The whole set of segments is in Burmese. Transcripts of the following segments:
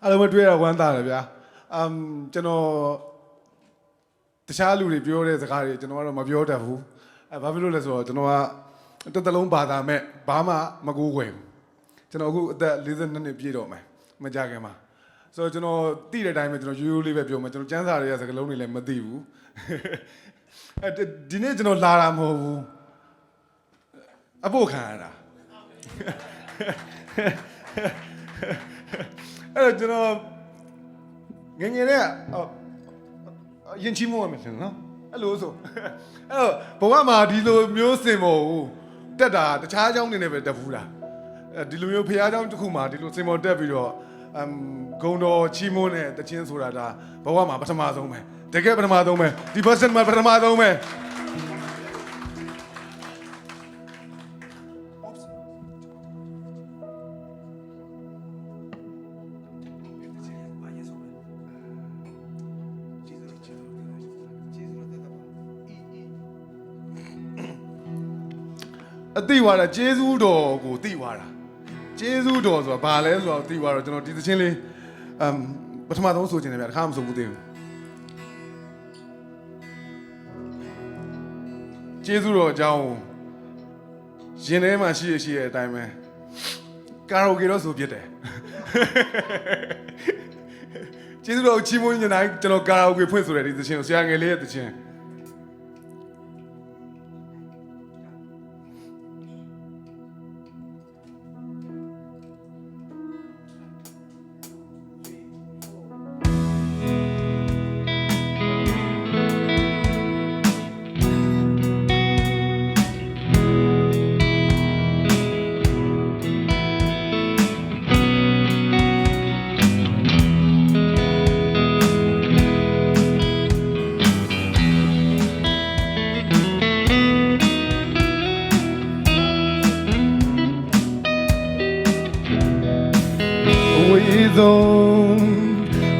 အားလုံးတွေ့ရဝမ်းသာတယ်ဗျာကျွန်တော်တခြားလူတွေပြောတဲ့စကားတွေကျွန်တော်ကတော့မပြောတတ်ဘူးဘာဖြစ်လို့လဲဆိုတော့ကျွန်တော်ကတစ်သလုံးဘာသာမဲ့ဘာမှမကိုးကွယ်ဘူးကျွန်တော်အခုအသက်42နှစ်ပြည့်တော့မယ်မကြခင်မှာဆိုတော့ကျွန်တော်သိတဲ့အတိုင်းပဲကျွန်တော်ရိုးရိုးလေးပဲပြောမှာကျွန်တော်စံစာတွေကစကားလုံးတွေလည်းမသိဘူးဒီနေ့ကျွန်တော်လာတာမဟုတ်ဘူးအဖို့ခံရတာအဲ့တော့ကျွန်တော်ငယ်ငယ်နဲ့ရင်ချီးမွမ်းမယ်နော်အဲ့လိုဆိုအဲ့တော့ဘဝမှာဒီလိုမျိုးစင်ပေါ်ကိုတက်တာတခြားအကြောင်းတွေနဲ့ပဲတက်ဘူးလားဒီလိုမျိုးဖရားအကြောင်းတစ်ခုမှာဒီလိုစင်ပေါ်တက်ပြီးတော့ဂုံတော်ချီးမွမ်းတဲ့တခြင်းဆိုတာဒါဘဝမှာပထမဆုံးပဲတကယ်ပထမဆုံးပဲဒီ person မှာပထမဆုံးပဲအသိသွားတာကျေးဇူးတော်ကိုသိသွားတာကျေးဇူးတော်ဆိုတာဘာလဲဆိုတော့သိသွားတော့ကျွန်တော်ဒီသချင်းလေးပထမဆုံးဆိုချင်တယ်ဗျာတခါမှမဆိုဘူးသေးဘူးကျေးဇူးတော်အကြောင်းရင်ထဲမှာရှိတဲ့အတိုင်းပဲကာရာโอเกတော့ဆိုဖြစ်တယ်ကျေးဇူးတော်ချီးမွမ်းနေတိုင်းကျွန်တော်ကာရာโอเกဖွင့်ဆိုတယ်ဒီသချင်းကိုဆရာငယ်လေးရဲ့သချင်း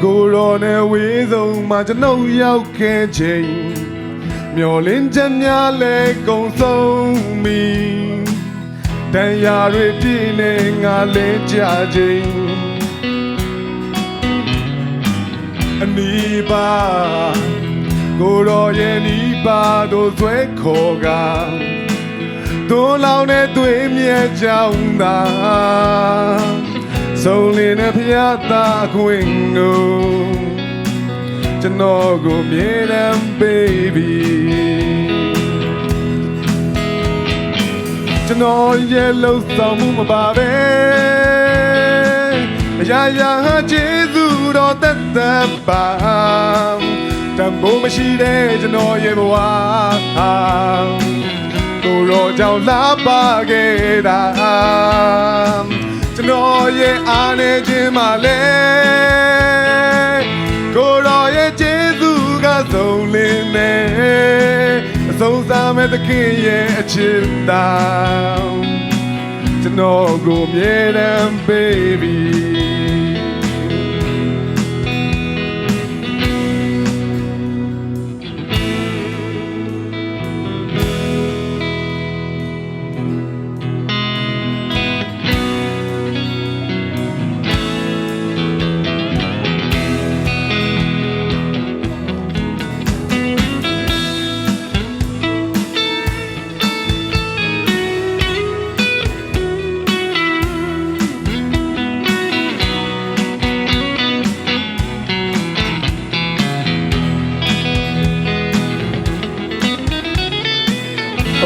ကိုရောနဲ့ဝေးဆုံးမှာကျွန်ုပ်ရောက်ခဲ့ချိန်မျောလင်းချက်များလဲကုန်ဆုံးပြီတန်ရာတွေပြည့်နေငါလဲကြချိန်အနီးပါကိုရောရဲ့နီးပါတို့ဆွဲခေါ်ကတို့လောင်တဲ့သွေးမြဲကြောင်းသာဆုံးလင်းတဲ့ဖျားသားခွင်ကိုကျွန်တော်ကိုမြဲတမ်း baby ကျွန်တော်ရဲ့လှုပ်ဆောင်မှုမပါပဲအရာရာဟာကျေးဇူးတော်သက်သက်ပါတန်ဖိုးမရှိတဲ့ကျွန်တော်ရဲ့ဘဝကိုရောကြောင့်လာပါခဲ့တာကျွန်တော်ရဲ့အားနေခြင်းမှလဲကိုရောရဲ့ကျေးဇူးကဆုံးလင်းနေအဆုံးစားမဲ့သခင်ရဲ့အချစ်တော်ကျွန်တော်ကိုမြဲတမ်း baby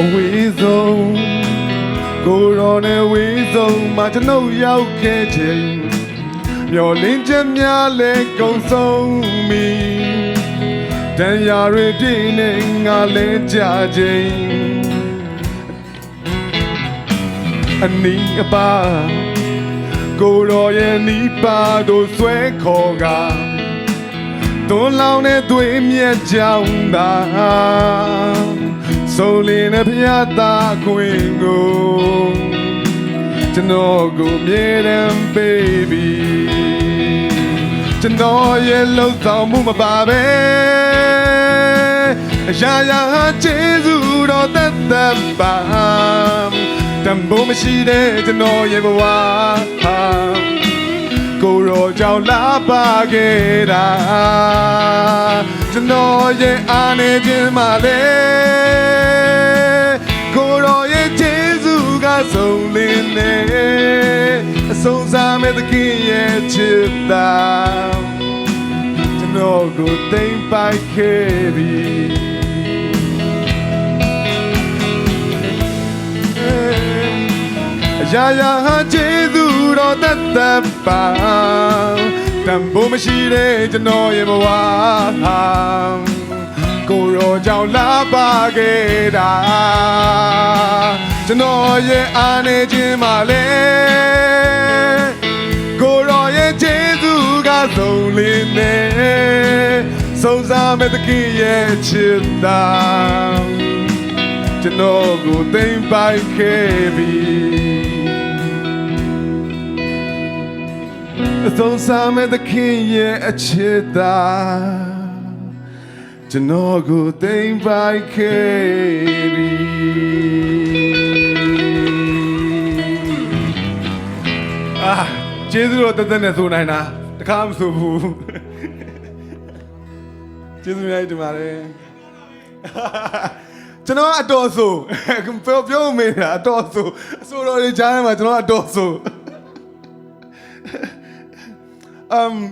အဝေးဆုံးကိုရောနဲ့ဝေးဆုံးမှာကျွန်ုပ်ရောက်ခဲ့ချိန်မျောလင်းချက်များလဲကုန်ဆုံးပြီတန်ရာတွေပြည့်နေငါလဲကြချိန်အနီးအပါကိုရောရဲ့နီးပါတို့ဆွဲခေါ်ကသွန်လောင်တဲ့သွေးမြဲကြောင်းသာဆုံးလင်းတဲ့ဖျားသားခွင်ကိုကျွန်တော်ကိုမြဲတမ်း baby ကျွန်တော်ရဲ့လှုပ်ဆောင်မှုမပါပဲအရာရာဟာကျေးဇူးတော်သက်သက်ပါတန်ဖိုးမရှိတဲ့ကျွန်တော်ရဲ့ဘဝ ကိုရောကြောင့်လာပါခဲ့တာကျွန်တော်ရဲ့အားနေခြင်းမှလည်းကိုရောရဲ့ကျေးဇူးကဆုံးလင်းနေအဆုံးစားမဲ့သခင်ရဲ့ချစ်တာကျွန်တော်ကိုသိမ့်ပိုက်ခဲ့ပြီရာရာဟာကျေးဇူးတော်တတ်တတ်ပါတန်ဖို့မရှိတဲ့ကျွန်တော်ရဲ့ဘဝဟာကိုရောကြောင့်လာပါခဲ့တာကျွန်တော်ရဲ့အားနေခြင်းမှလည်းကိုရောရဲ့ကျေးဇူးကဆုံးလင်းနေဆုံးစားမဲ့သခင်ရဲ့ချစ်တာကျွန်တော်ကိုသိမ့်ပိုက်ခဲ့ပြီဆုံးစားမဲ့သခင်ရဲ့အချစ်တာကျွန်တော်ကိုသိမ့်ပိုက်ခဲ့ပြီကျေးဇူးတော်တသက်နဲ့ဆိုနိုင်တာတခါမဆိုဘူးကျေးဇူးများတင်ပါတယ်ကျွန်တော်အတော်ဆိုပြောမေးတာအတော်ဆိုအဆိုတော်တွေကြားထဲမှာကျွန်တော်အတော်ဆို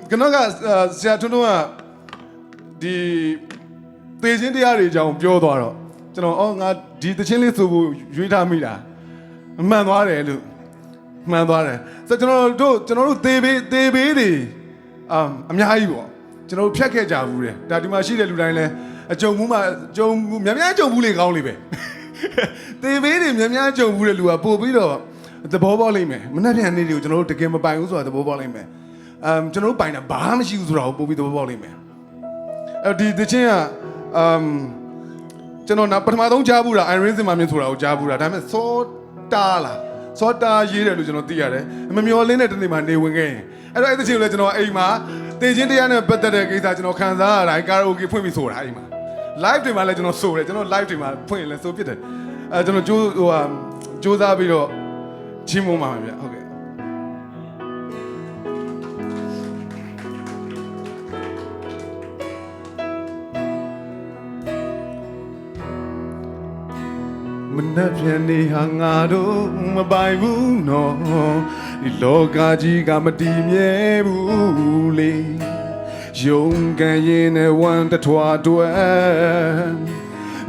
ကျွန်တော်ကဆရာထွန်းထွန်းကဒီသေခြင်းတရားတွေအကြောင်းပြောသွားတော့ကျွန်တော်ငါဒီသချင်းလေးဆိုဖို့ရွေးထားမိတာမှန်သွားတယ်လို့မှန်သွားတယ်ဆိုတော့ကျွန်တော်တို့သေဘေးတွေအများကြီးပေါ့ကျွန်တော်တို့ဖြတ်ခဲ့ကြဘူးတယ်ဒါဒီမှာရှိတဲ့လူတိုင်းလဲအကြုံမှုများများကြုံဘူးလေကောင်းလေပဲသေဘေးတွေများကြုံဘူးတဲ့လူကပို့ပြီးတော့သဘောပေါက်လိမ့်မယ်မနှက်ပြန်နေတွေကိုကျွန်တော်တို့တကယ်မပိုင်ဘူးဆိုတာသဘောပေါက်လိမ့်မယ်ကျွန်တော်တို့ပိုင်တာဘာမှမရှိဘူးဆိုတာကိုပို့ပြီးသဘောပေါက်လိမ့်မယ်ဒီသချင်းကကျွန်တော်ပထမဆုံးကြားဘူးတာ Irene စင်မမြင့်ဆိုတာကိုကြားဘူးတာဒါပေမဲ့စောတာရေးတယ်လို့ကျွန်တော်သိရတယ်မမျော်လင်းတဲ့တနေ့မှနေဝင်ခဲ့ရင်အဲ့တော့အဲ့သချင်းကိုလည်းကျွန်တော်အိမ်မှာတေချင်းတရားနဲ့ပတ်သက်တဲ့ကိစ္စကျွန်တော်ခံစားရတိုင်းကာရာโอเกဖွင့်ပြီးဆိုတာအိမ်မှာ live တွေမှာလည်းကျွန်တော်ဆိုတယ်ကျွန်တော် live တွေမှာဖွင့်ရင်လည်းဆိုဖြစ်တယ်ကျွန်တော်ကြိုးစားပြီးတော့ချင်းမုံပါမယ်ဗျဟုတ်ကဲ့မနှက်ပြန်နေဟာငါတို့မပိုင်ဘူးနော်ဒီလောကကြီးကမတည်မြဲဘူးလေယုံကန်ရင်နဲ့ဝမ်းတထွားတွဲ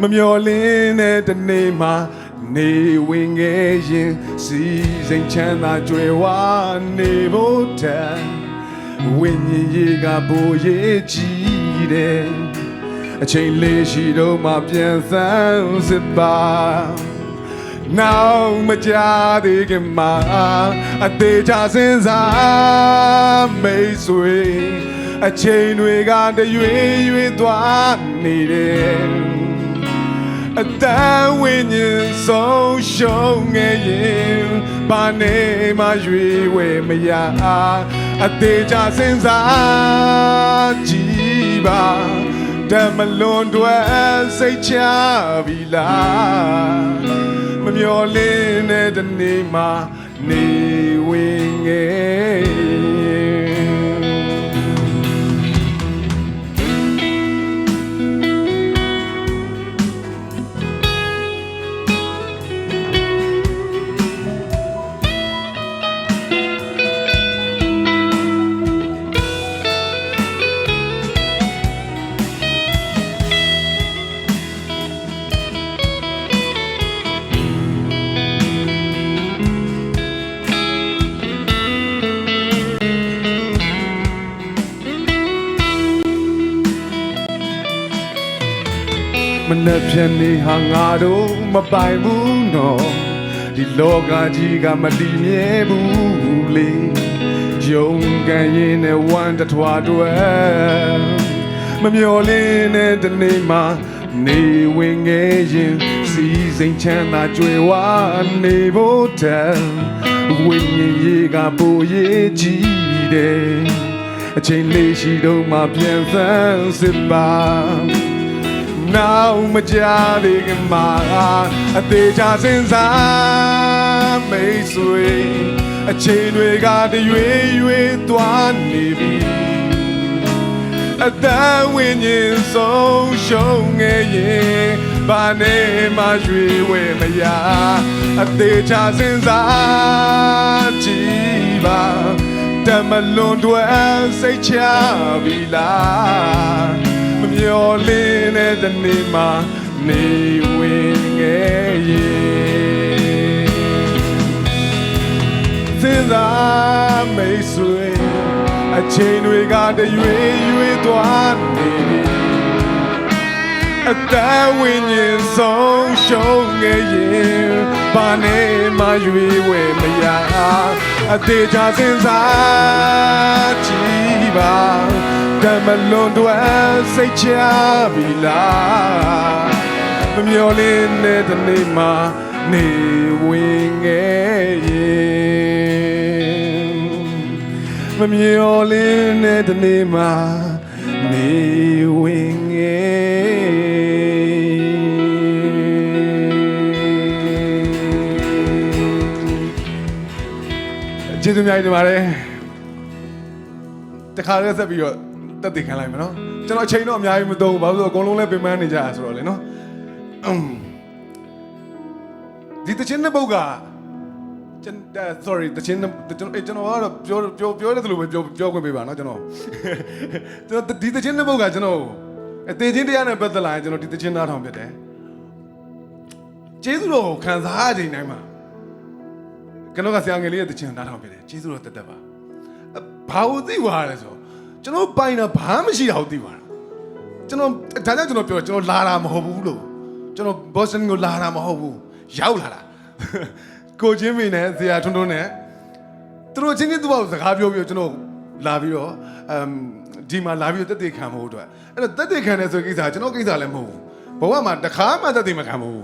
မမျော်လင်းတဲ့တနေ့မှာနေဝင်ခဲ့ရင်စီစိမ်ချမ်းသာကြွယ်ဝနေဖို့တန်ဝိညာဉ်ရေးကဘိုးရေးကြည့်တယ်အချိန်လေးရှိတော့မှပြန်ဆန်းစစ်ပါနောက်မကြသေးခင်မှာအသေးချစင်စားမိတ်ဆွေအချိန်တွေကတရွေရွေသွားနေတယ်အတန်ဝိညာဉ်ဆုံးရှုံးငယ်ရင်ဘာနေမှရွေဝဲမရအသေးချစင်စားကြည့်ပါတမလွန်တွဲစိတ်ချပြီလားမမျော်လင်းတဲ့တနေ့မှာနေဝင်ငယ်မနှက်ပြန်နေဟာငါတို့မပိုင်ဘူးနော်ဒီလောကကြီးကမတည်မြဲဘူးလေယုံကန်ရင်နဲ့ဝမ်းတထွားတွဲမမျော်လင်းတဲ့တနေ့မှာနေဝင်ခဲ့ရင်စီစိမ်ချမ်းသာကြွယ်ဝနေဖို့တန်ဝိညာဉ်ရေးကပိုရေးကြည့်တယ်အချိန်လေးရှိတော့မှပြန်ဆန်းစစ်ပါနောက်မကြသေးခင်မှာအသေးချစင်စားမိတ်ဆွေ အချိန်တွေကတရွေ့ရွေ့သွားနေပြီအသက်ဝိညာဉ်ဆုံးရှုံးခဲ့ရင်ဘာနဲ့မှရွေဝဲမရအသေးချစဉ်းစားကြည့်ပါတမလွန်တွေစိတ်ချပြီလားမမျော်လင့်တဲ့တနေ့မှနေဝင်ခဲ့ရင်စဉ်းစားမိတ်ဆွေအချိန်တွေကတရွေ့ရွေ့သွားနေပြီအသက်ဝိညာဉ်ဆုံးရှုံးခဲ့ရင်ဘာနဲ့မှရွေဝဲမရအသေးချစဉ်းစားကြည့်ပါတမလွန်တွေစိတ်ချပြီလားမမျော်လင့်တဲ့တနေ့မှနေဝင်ခဲ့ရင်မမျော်လင့်တဲ့တနေ့မှနေဝင်ခဲ့ကျေးဇူးများတင်ပါတယ်တခါလေးဆက်ပြီးတော့တက်တည်ခံလိုက်မယ်နော်ကျွန်တော်အချိန်တော့အများကြီးမသုံးဘူးဘာလို့ဆိုတော့အကုန်လုံးလည်းပင်ပန်းနေကြတာဆိုတော့လေနော်ဒီတချင်းတဲ့ပုတ်ကsorry တချင်းကျွန်တော်ကတော့ပြောရတယ်လို့ပဲပြောခွင့်ပေးပါနော်ကျွန်တော်ဒီတချင်းတဲ့ပုတ်ကကျွန်တော်အသေးချင်းတရားနဲ့ပတ်သက်လာရင်ကျွန်တော်ဒီတချင်းနားထောင်ဖြစ်တယ်ကျေးဇူးတော်ခံစားချိန်တိုင်းမှာကျွန်တော်ကဆရာငယ်လေးရဲ့တခြင်းနားထောင်ပြတယ်ကျေးဇူးတော်တက်ပါဘာလို့သိသွားလဲဆိုကျွန်တော်ပိုင်တာဘာမှမရှိတာကိုသိသွားတာကျွန်တော်ဒါကြောင့်ကျွန်တော်ပြောကျွန်တော်လာတာမဟုတ်ဘူးလို့ကျွန်တော်ဘော့စတန်ကိုလာတာမဟုတ်ဘူးရောက်လာတာကိုချင်းမင်းနဲ့ဆရာထွန်းထွန်းနဲ့သူတို့ချင်းချင်းသူ့ဘာကိုစကားပြောပြီးကျွန်တော်လာပြီးတော့ဒီမှာလာပြီးတက်တည်ခံဖို့အတွက်အဲ့တော့တက်တည်ခံတယ်ဆိုကိစ္စကျွန်တော်ကိစ္စလည်းမဟုတ်ဘူးဘဝမှာတစ်ခါမှတက်တည်မခံဘူး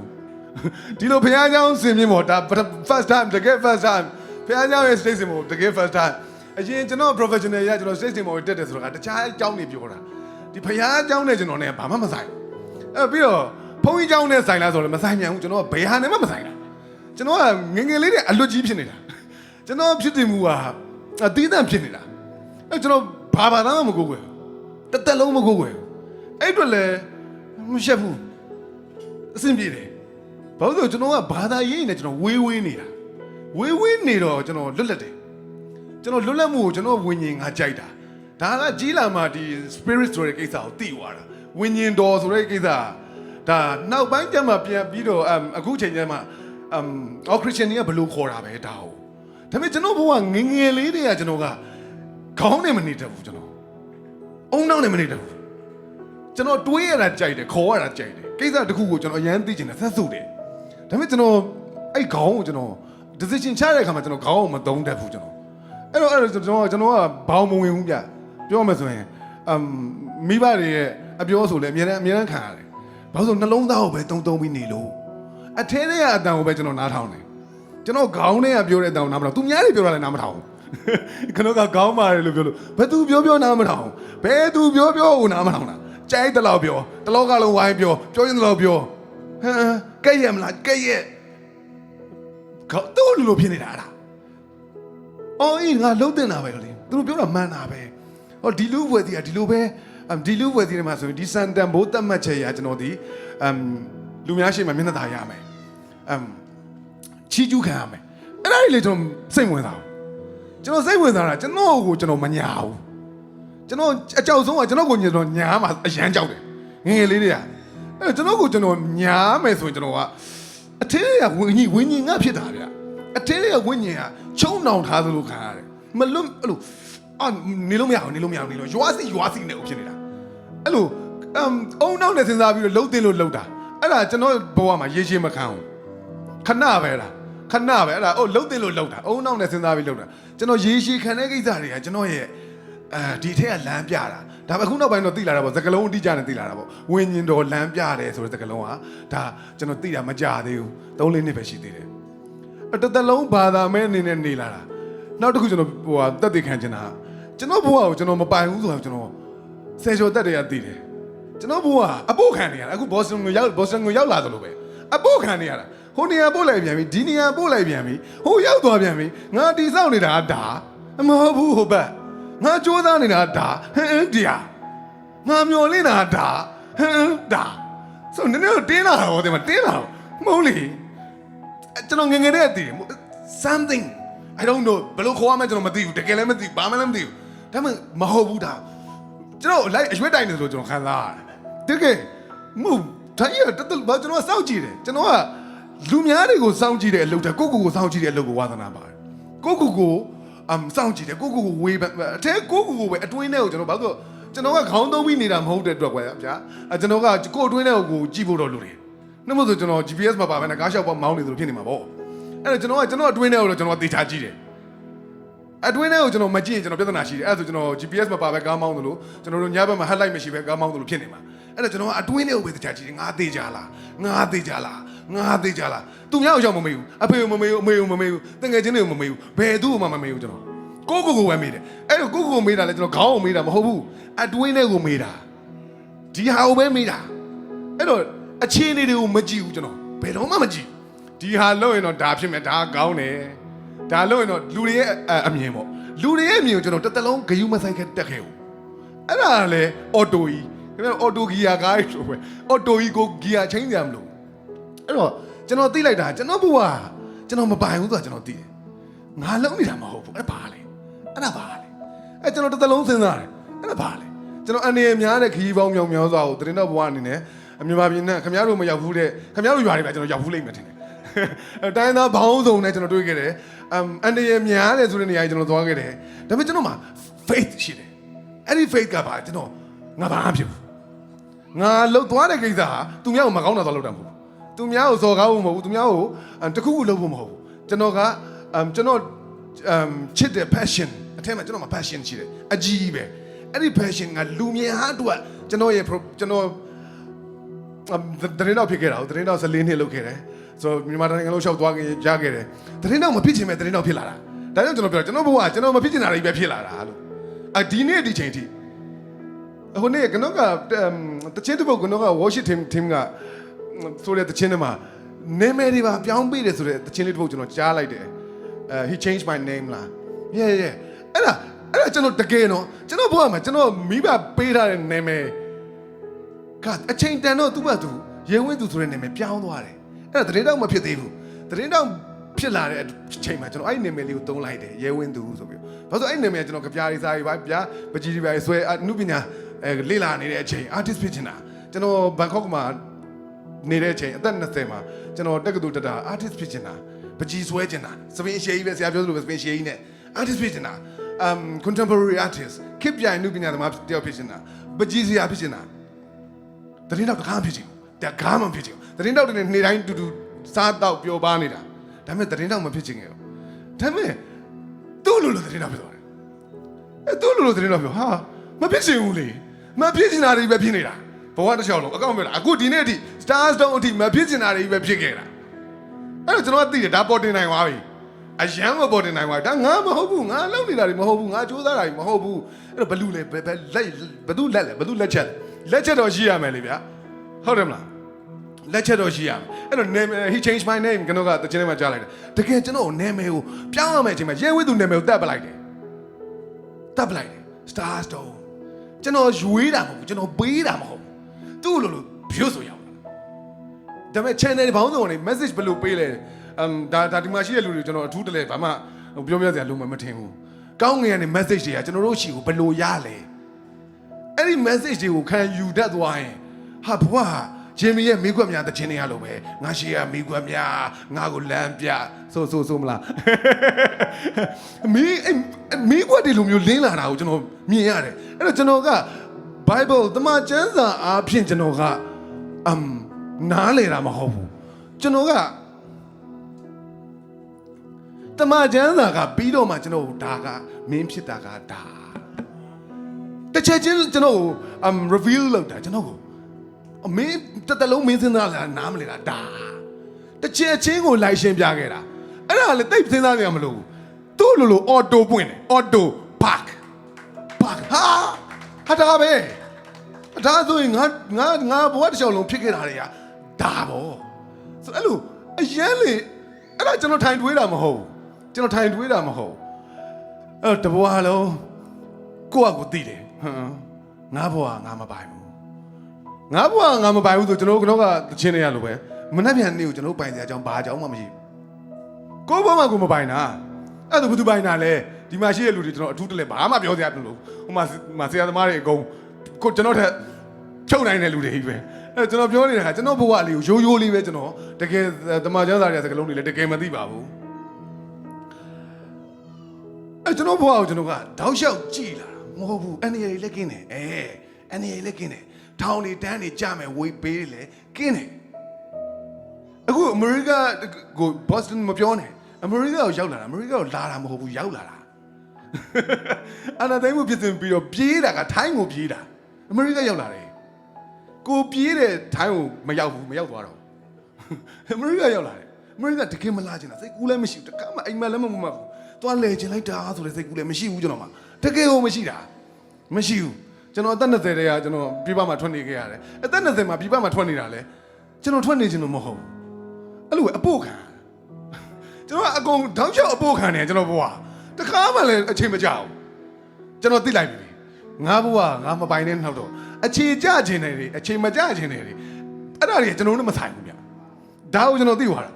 ဒီလိုဖခင်เจ้าဆင်မြင်မို့ဒါ first time တကယ် first time ဖခင်เจ้าရဲ့ stage ဆင်မို့တကယ် first time အရင်ကျွန်တော် professional ရကျွန်တော် stage ဆင်မို့တက်တယ်ဆိုတော့တခြားအကြောင်းတွေပြောတာဒီဖခင်เจ้าနဲ့ကျွန်တော်နဲ့ဘာမှမဆိုင်အဲ့ပြီးတော့ဘုန်းကြီးเจ้าနဲ့ဆိုင်လားဆိုတော့မဆိုင်မြန်ဘူးကျွန်တော်ကဘယ်ဟာနဲ့မှမဆိုင်တာကျွန်တော်ကငငယ်လေးတွေအလွတ်ကြီးဖြစ်နေတာကျွန်တော်ဖြစ်တည်မှုကအတီးတန့်ဖြစ်နေတာအဲ့ကျွန်တော်ဘာသာမှမကိုးကွယ်တစ်သက်လုံးမကိုးကွယ်အဲ့အတွက်လည်းမရှက်ဘူးအဆင်ပြေတယ်ဘာလို့လဲကျွန်တော်ကဘာသာရေးနဲ့ကျွန်တော်ဝေးနေတာဝေးနေတော့ကျွန်တော်လွတ်လပ်တယ်ကျွန်တော်လွတ်လပ်မှုကိုကျွန်တော်ဝิญဉ်ငါကြိုက်တာဒါကကြီးလာမှဒီ spirit ဆိုတဲ့ကိစ္စကိုသိသွားတာဝิญဉ်တော်ဆိုတဲ့ကိစ္စဒါနောက်ပိုင်းကျမှပြန်ပြီးတော့အခုချိန်ကျမှChristian တွေကဘယ်လိုခေါ်တာပဲဒါဟုတ်ဒါပေမဲ့ကျွန်တော်ဘဝငငယ်လေးတွေကကျွန်တော်ကခေါင်းနဲ့မနေတတ်ဘူးကျွန်တော်အုံနောက်နဲ့မနေတတ်ဘူးကျွန်တော်တွေးရတာကြိုက်တယ်ခေါ်ရတာကြိုက်တယ်ကိစ္စတစ်ခုကိုကျွန်တော်အရန်သိချင်တယ်ဆက်စုတယ်ဒါပေမဲ့ကျွန်တော်အဲ့ခေါင်းကိုကျွန်တော် decision ချတဲ့အခါမှာကျွန်တော်ခေါင်းကိုမသုံးတတ်ဘူးကျွန်တော်အဲ့တော့ကျွန်တော်ကဘောင်းမဝင်ဘူးပြပြောမှဆိုရင်မိဘတွေရဲ့အပြောဆိုလဲအများအားခံရတယ်ဘာလို့ဆိုနှလုံးသားကိုပဲတုံပြီးနေလို့အထဲထဲကအတန်ကိုပဲကျွန်တော်နားထောင်တယ်ကျွန်တော်ခေါင်းထဲကပြောတဲ့အတန်ကိုနားမထောင်သူများတွေပြောတာလည်းနားမထောင်ကျွန်တော်ကခေါင်းမာတယ်လို့ပြောလို့ဘယ်သူပြောနားမထောင်ဘယ်သူပြောကိုနားမထောင်တာကြိုက်တယ်လို့ပြောတလောကလုံးဝိုင်းပြောရင်တယ်လို့ပြောဟမ်ကဲ့ရမလားကဲ့ရတော့လို့ဖြစ်နေတာလားအော်အေးငါလုံးတင်တာပဲလေသူတို့ပြောတာမှန်တာပဲဟောဒီလူဝယ်တီးဒီလိုပဲဒီလူဝယ်တီးထဲမှာဆိုရင်ဒီစံတန်ဘိုးတတ်မှတ်ချက်ရကျွန်တော်ဒီလူများရှိမှမျက်နှာသာရမယ်ချီးကျူးခံရမယ်အဲ့ဒါလေကျွန်တော်စိတ်ဝင်စားကျွန်တော်စိတ်ဝင်စားတာကျွန်တော်ကိုကျွန်တော်မညာဘူးကျွန်တော်အကြောက်ဆုံးကကျွန်တော်ကိုကျွန်တော်ညာမှာအရန်ကြောက်တယ်ငငယ်လေးတွေကအဲ့ကျွန်တော်ကိုကျွန်တော်ညာမယ်ဆိုရင်ကျွန်တော်ကအထဲကဝิญဉ်ငါဖြစ်တာဗျအထဲကဝิญဉ်ကချုံနှောင်ထားသလိုခံရတယ်မလွတ်အဲ့လိုနေလို့မရအောင်ရွာစီနဲ့ဖြစ်နေတာအဲ့လိုအုံနောက်နဲ့စဉ်းစားပြီးတော့လှုပ်တင်လို့လှုပ်တာအဲ့ဒါကျွန်တော်ဘဝမှာရေရှည်မခံဘူးခဏပဲအဲ့ဒါလှုပ်တင်လို့လှုပ်တာအုံနောက်နဲ့စဉ်းစားပြီးလှုပ်တာကျွန်တော်ရေရှည်ခံတဲ့ကိစ္စတွေကကျွန်တော်ရဲ့ဒီထက်ကလမ်းပြတာဒါပေမဲ့အခုနောက်ပိုင်းတော့သိလာတာပေါ့စကလုံးအတိအကျနဲ့သိလာတာပေါ့ဝิญဉ်တော်လမ်းပြတယ်ဆိုတဲ့စကလုံးကဒါကျွန်တော်သိတာမကြသေးဘူး3-4နှစ်ပဲရှိသေးတယ်တစ်သက်လုံးဘာသာမဲအနေနဲ့နေလာတာနောက်တစ်ခုကျွန်တော်တက်တည်ခံချင်တာကျွန်တော်ဘဝကိုကျွန်တော်မပိုင်ဘူးဆိုတော့ကျွန်တော်ဆယ်ကျော်တက်တွေကသိတယ်ကျွန်တော်ဘဝကအပို့ခံနေရတာအခုဘော့စတန်ကိုရောက်လာသလိုပဲအပို့ခံနေရတာဟ ဟိုနေရာပို့လိုက်ပြန်ပြီဒီနေရာပို့လိုက်ပြန်ပြီဟိုရောက်သွားပြန်ပြီငါတီဆောက်နေတာဒါမဟုတ်ဘူးဟိုဘက်ငါကြိုးစားနေတာဒါဟင်းတရားငါမျောလင်းတာဒါဟင်းဒါဆိုနည်းနည်းတင်းလာတော့ဒီမှာတင်းလာတော့မဟုတ်လေကျွန်တော်ငငယ်တဲ့တည် something I don't know ဘယ်လိုခေါ်ရမလဲကျွန်တော်မသိဘူးတကယ်လည်းမသိဘူးဘာမှလည်းမသိဘူးဒါမှမဟုတ်ဘူးဒါကျွန်တော်လိုက်အရွက်တိုင်နေလို့ကျွန်တော်ခံစားရတယ်တကယ်မဟုတ်ဒါကြီးကတော်တော်ကျွန်တော်စောင့်ကြည့်တယ်ကျွန်တော်ကလူများတွေကိုစောင့်ကြည့်တဲ့အလုပ်တွေကိုကိုစောင့်ကြည့်တဲ့အလုပ်ကိုဝါသနာပါတယ်ကိုစောင့်ကြည့်တယ်ကိုဝေးအထဲကိုပဲအတွင်းထဲကိုကျွန်တော်ဘာလို့ကျွန်တော်ကခေါင်းသုံးပြီးနေတာမဟုတ်တဲ့အတွက်ကွာဗျာကျွန်တော်ကကိုအတွင်းထဲကိုကြည့်ဖို့တော့လိုတယ်နှမို့ဆိုကျွန်တော် GPS မှာပါပဲနဲ့ကားရှောက်ပေါ်မောင်းနေသလိုဖြစ်နေမှာပေါ့အဲ့တော့ကျွန်တော်အတွင်းထဲကိုတော့ကျွန်တော်သေချာကြည့်တယ်အတွင်းထဲကိုကျွန်တော်မကြည့်ရင်ကျွန်တော်ပြဿနာရှိတယ်အဲ့ဒါဆိုကျွန်တော် GPS မှာပါပဲကားမောင်းသလိုကျွန်တော်တို့ညဘက်မှာ headlight မရှိပဲကားမောင်းသလိုဖြစ်နေမှာအဲ့တော့ကျွန်တော်ကအတွင်းထဲကိုပဲသေချာကြည့်တယ်ငါသေချာလားသူများကိုရောက်မမေးဘူးအဖေကိုမမေးဘူးအမေကိုမမေးဘူးတငယ်ချင်းတွေကိုမမေးဘူးဘယ်သူ့ကိုမှမမေးဘူးကျွန်တော်ကိုပဲမေးတယ်အဲ့တော့ကိုမေးတာလဲကျွန်တော်ခေါင်းကိုမေးတာမဟုတ်ဘူးအတွင်းထဲကိုမေးတာဒီဟာကိုပဲမေးတာအဲ့တော့အခြေအနေတွေကိုမကြည့်ဘူးကျွန်တော်ဘယ်တော့မှမကြည့်ဒီဟာလို့ရင်တော့ဒါဖြစ်မယ်ဒါကောင်းတယ်ဒါလို့ရင်တော့လူတွေရဲ့အမြင်ပေါ့လူတွေရဲ့အမြင်ကိုကျွန်တော်တစ်သက်လုံးဂယုမဆိုင်ခဲ့တက်ခဲ့ဘူးအဲ့ဒါလဲအော်တိုကြီးခင်ဗျာအော်တိုဂီယာကားဆိုပဲအော်တိုကြီးကိုဂီယာချင်းကြမလို့အဲ့တော့ကျွန်တော်သိလိုက်တာကျွန်တော်ဘဝကျွန်တော်မပိုင်ဘူးဆိုတာကျွန်တော်သိတယ်ငါလုံးနေတာမဟုတ်ဘူးအဲ့ဒါဘာလဲအဲ့ကျွန်တော်တစ်သက်လုံးစဉ်းစားတယ်အဲ့ဒါဘာလဲကျွန်တော်အနေနဲ့များတဲ့ခရီးပေါင်းမြောင်မြောင်စွာကိုတရင်တော့ဘဝအနေနဲ့အမြန်မာပြည်နဲ့ခင်ဗျားတို့မရောက်ဘူးတဲ့ခင်ဗျားတို့ရွာတွေပဲကျွန်တော်ရောက်ဘူးလိမ့်မယ်ထင်တယ်တိုင်းသားဘောင်းစုံနဲ့ကျွန်တော်တွေ့ခဲ့တယ်အနေနဲ့များတယ်ဆိုတဲ့နေရာကြီးကျွန်တော်သွားခဲ့တယ်ဒါပေမဲ့ကျွန်တော်မှာ faith ရှိတယ်အဲ့ဒီ faith ကပါကျွန်တော်ငါဘာမှဖြစ်ဘူးငါလှုပ်သွားတဲ့ကိစ္စဟာသူများကိုမကောင်းတာသွားလုပ်တာမဟုတ်ဘူးသူများကိုစော်ကားဖို့မဟုတ်ဘူးသူများကိုတခုခုလုပ်ဖို့မဟုတ်ဘူးကျွန်တော်ကကျွန်တော်ချစ်တဲ့ passion အထက်မှာကျွန်တော်မှာ passion ရှိတယ်အကြီးပဲအဲ့ဒီ passion ကလူမြင်ဟာအတွက်ကျွန်တော်တရင်တော့ဖြစ်ခဲ့တာတရင်တော့14နှစ်လုပ်ခဲ့တယ်ဆိုမြန်မာနိုင်ငံလုံးရှောက်သွားရခဲ့တယ်တရင်တော့မဖြစ်ချင်မဲ့တရင်တော့ဖြစ်လာတာဒါကြောင့်ကျွန်တော်ပြောကျွန်တော်ဘဝကျွန်တော်မဖြစ်ချင်တာတွေပဲဖြစ်လာတာလို့ဒီနေ့ဒီချိန်ထိဟိုနေ့ကတော့တချင်းတစ်ပုတ်ကတော့ worship team ကဆိုတဲ့တချင်းတွေမှာနာမည်တွေပါပြောင်းပေးတယ်ဆိုတဲ့တချင်းလေးတစ်ပုတ်ကျွန်တော်ကြားလိုက်တယ်he changed my name လား yeah အဲ့ဒါကျွန်တော်တကယ်နော်ကျွန်တော်ဘဝမှာကျွန်တော်မိဘပေးထားတဲ့နာမည်ကအချိန်တန်တော့သူ့ဘသူရေဝင်းသူဆိုတဲ့နာမည်ပြောင်းသွားတယ်အဲ့ဒါတရင်တော့မဖြစ်သေးဘူးတရင်တော့ဖြစ်လာတဲ့အချိန်မှာကျွန်တော်အဲ့ဒီနာမည်လေးကိုသုံးလိုက်တယ်ရဲဝင်းသူဆိုပြီးဘာလို့အဲ့ဒီနာမည်ကကျွန်တော်ကြပြားလေးစားရေးပါဗျာပကြီးတွေပါဆွဲအနုပညာလေ့လာနေတဲ့အချိန် artist ဖြစ်နေတာကျွန်တော်ဘန်ကောက်မှာနေတဲ့အချိန်အသက်20မှာကျွန်တော်တက္ကသိုလ်တက်တာ artist ဖြစ်နေတာပကြီးဆွဲကျင်တာစပင်းရှေးကြီးပဲဆရာပြောသလိုပဲစပင်းရှေးကြီးနဲ့ artist ဖြစ်နေတာcontemporary artist ခေတ်ပြိုင်အနုပညာသမားတယောက်ဖြစ်နေတာပကြီးဆရာဖြစ်နေတာတရင်တော့တကားဖြစ်ချင်တကားမှဖြစ်ချင်တရင်တော့တနေ့တိုင်းတူတူစားတော့ပျော်ပါနေတာဒါပေမဲ့တရင်တော့မဖြစ်ချင်ခဲ့ဘူးဒါပေမဲ့သူ့လိုတရင်တော့ဖြစ်သွားတယ်သူ့လိုတရင်တော့ပြောဟာမဖြစ်ချင်ဘူးလေမဖြစ်ချင်တာတွေပဲဖြစ်နေတာဘဝတစ်ချောင်းလုံးအကောင့်ပြောတာအခုဒီနေ့အထိ stars တုံးအထိမဖြစ်ချင်တာတွေပဲဖြစ်ခဲ့တာအဲ့တော့ကျွန်တော်ကသိတယ်ဒါပေါ်တင်နိုင်သွားပြီအရန်ပေါ်တင်နိုင်သွားဒါငါမဟုတ်ဘူးငါလုပ်နေတာတွေမဟုတ်ဘူးငါစူးစမ်းတာတွေမဟုတ်ဘူးအဲ့တော့ဘလူလေဘသူလက်ချက်တော့ရှိရမယ်လေဗျာဟုတ်တယ်မလားလက်ချက်တော့ရှိရမယ်အဲ့တော့ name he changed my name ကျွန်တော်ကတချင်ထဲမှာကြားလိုက်တယ်တကယ်ကျွန်တော်နာမည်ကိုပြောင်းရမယ်အချိန်မှာရဲဝဲသူနာမည်ကိုတက်ပလိုက်တယ် star stone ကျွန်တော်ရွေးတာမဟုတ်ဘူးကျွန်တော်ပေးတာမဟုတ်ဘူးသူ့လိုဖြိုးဆိုရအောင်ဒါပေမဲ့ channel ဘောင်းစုံနေ message ဘယ်လိုပေးလဲဒါဒီမှာရှိတဲ့လူတွေကျွန်တော်အထူးတလဲဘာမှပြောစရာလုံးမထင်ဘူးကောင်းငယ်ကနေ message တွေကကျွန်တော်တို့ရှိကိုဘယ်လိုရလဲအဲ့ဒီ message တွေကိုခံယူတတ်သွားရင်ဟာဘဝဂျင်မီရဲ့မိကွက်များတခြင်းတွေရလို့ပဲငါရှိရမိကွက်များငါကိုလမ်းပြဆိုမလားမိကွက်တွေလိုမျိုးလင်းလာတာကိုကျွန်တော်မြင်ရတယ်အဲ့တော့ကျွန်တော်က Bible တမန်ကျမ်းစာအားဖြင့်ကျွန်တော်ကနားလေတာမဟုတ်ဘူးကျွန်တော်ကတမန်ကျမ်းစာကပြီးတော့မှကျွန်တော်ဒါကမင်းဖြစ်တာကဒါတစ်ချက်ချင်းကျွန်တော် reveal လုပ်တာကျွန်တော်ကိုအမင်းတလုံးမင်းစဉ်းစားလာနားမလဲတာဒါတစ်ချက်ချင်းကိုလိုက်ရှင်းပြခဲ့တာအဲ့ဒါလည်းတိတ်စဉ်းစားနေရမလို့သူ့လိုအော်တိုပွင့်တယ်အော်တိုpark ဟာဒါပဲဒါဆိုရင်ငါဘဝတစ်ချောင်းလုံးဖြစ်ခဲ့တာတွေကဒါပေါ့ဆိုအဲ့ အရန်လေအဲ့ဒါကျွန်တော်ထိုင်တွေးတာမဟုတ်ကျွန်တော်ထိုင်တွေးတာမဟုတ်အဲ့တဘွားလုံးကိုယ့်အကိုသိတယ်ဟမ်ငါဘွားငါမပိုင်ဘူးငါဘွားငါမပိုင်ဘူးဆိုကျွန်တော်ကတော့ကချင်းနေရလို့ပဲမနှက်ပြန်နေကိုကျွန်တော်ပိုင်စရာအကြောင်းဘာအကြောင်းမှမရှိကိုဘွားမကိုမပိုင်တာအဲ့ဒါဘယ်သူပိုင်တာလဲဒီမှာရှိတဲ့လူတွေကျွန်တော်အထူးတလဲဘာမှပြောစရာမလိုဟိုမှာဆရာသမားတွေအကုန်ကိုကျွန်တော်ထက်ချုပ်နိုင်တဲ့လူတွေကြီးပဲအဲ့ကျွန်တော်ပြောနေတာကကျွန်တော်ဘဝလေးကိုရိုးရိုးလေးပဲကျွန်တော်တကယ်တမန်ကျမ်းစာတွေစကားလုံးတွေလည်းတကယ်မသိပါဘူးအဲ့ကျွန်တော်ဘဝကိုကျွန်တော်ကတောက်လျှောက်ကြည်လာတာမဟုတ်ဘူးအနေရည်လက်ကင်းတယ်အနေရည်လက်ကင်းတယ်ထောင်တွေတန်းတွေကြမယ်ဝေးပေးတယ်လေကင်းတယ်အခုအမေရိကကိုဘော့စတန်မပြောနဲ့အမေရိကကိုရောက်လာတာအမေရိကကိုလာတာမဟုတ်ဘူးရောက်လာတာအနာသိမ်းမှုဖြစ်စဉ်ပြီးတော့ပြေးတာကထိုင်းကိုပြေးတာအမေရိကရောက်လာတယ်ကိုပြေးတဲ့ထိုင်းကိုမရောက်ဘူးမရောက်သွားတော့အမေရိကရောက်လာတယ်အမေရိကတကယ်မလာချင်တာစိတ်ကူးလည်းမရှိဘူးတကယ်မှအိမ်မက်လည်းမမှတ်ဘူးသွားလဲချင်လိုက်တာဆိုတဲ့စိတ်ကူးလည်းမရှိဘူးကျွန်တော်မှတကယ်ကိုမရှိတာမရှိဘူးကျွန်တော်အသက်20တည်းကကျွန်တော်ပြပမှာထွက်နေခဲ့ရတယ်အသက်20မှာပြပမှာထွက်နေတာလဲကျွန်တော်ထွက်နေခြင်းလို့မဟုတ်ဘူးအဲ့လိုပဲအပို့ခံကျွန်တော်ကအကုန်တောင်းလျှောက်အပို့ခံနေကျွန်တော်ဘဝတခါမှလည်းအချိန်မကြောက်ကျွန်တော်သိလိုက်ပြီငါဘဝငါမပိုင်တဲ့နောက်တော့အခြေကြခြင်းတွေအချိန်မကြခြင်းတွေအဲ့ဒါတွေကျွန်တော်တို့မဆိုင်ဘူးဗျဒါကိုကျွန်တော်သိသွားတာ